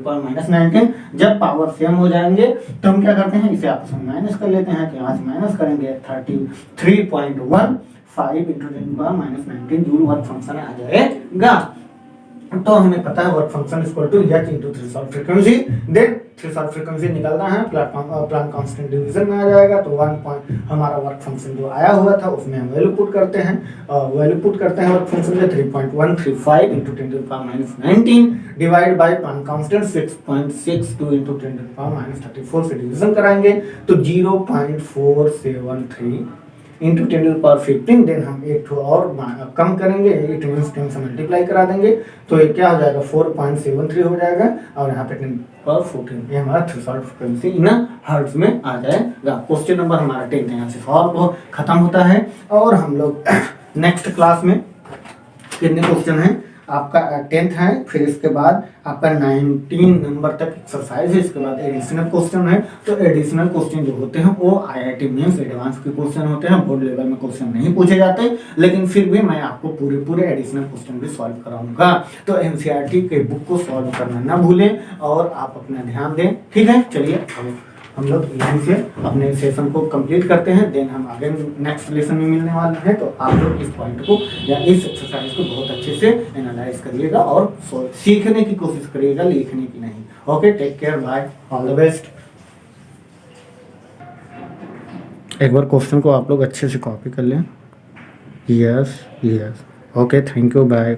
10⁻19, जब पावर सेम हो जाएंगे तो हम क्या करते हैं, इसे आपस में माइनस कर लेते हैं। तो यहाँ से माइनस करेंगे 33.15 × 10⁻19 जूल वर्क फंक्शन आ जाएगा। तो हमें पता है work function equal to H into threshold frequency. Then threshold frequency निकालना है, प्लांक कांस्टेंट डिवीजन में आ जाएगा, तो 1 पॉइंट हमारा वर्क फंक्शन जो आया हुआ था उसमें हम वैल्यू पुट करते हैं, वर्क फंक्शन में 3.135 × 10⁻19 डिवाइड बाय प्लांक कांस्टेंट 6.62 × 10⁻34 से डिवीजन कराएंगे, तो 0.473 × 10⁻15। देन हम एक और कम करेंगे, 8 मीन्स 10 से मल्टीप्लाई करा देंगे, तो ये क्या हो जाएगा 4.73 हो जाएगा, और यहाँ पे 10⁻14 ये हमारा थ्रेशोल्ड फ्रीक्वेंसी इन हर्ट्ज में आ जाएगा। क्वेश्चन नंबर हमारा 10 यहाँ से सॉल्व खत्म होता है। और हम लोग नेक्स्ट क्लास में कितने क्वेश्चन हैं, आपका 10th है, फिर इसके बाद आपका 19 नंबर तक एक्सरसाइज है, इसके बाद एडिशनल क्वेश्चन है। तो एडिशनल क्वेश्चन जो होते हैं वो IIT मेंस एडवांस के क्वेश्चन होते हैं, बोर्ड लेवल में क्वेश्चन नहीं पूछे जाते, लेकिन फिर भी मैं आपको पूरे एडिशनल क्वेश्चन भी सॉल्व कराऊंगा। तो NCERT के बुक को सॉल्व करना ना भूलें और आप अपना ध्यान दें, ठीक है। चलिए हम लोग यहीं से अपने सेशन को कंप्लीट करते हैं, देन हम आगे नेक्स्ट लेसन में मिलने वाले हैं। तो आप लोग इस पॉइंट को या इस एक्सरसाइज को बहुत अच्छे से एनालाइज करिएगा और सीखने की कोशिश करिएगा, लिखने की नहीं। Okay, take care, bye, all the best. एक बार क्वेश्चन को आप लोग अच्छे से कॉपी कर लें। Yes, okay, thank you, bye.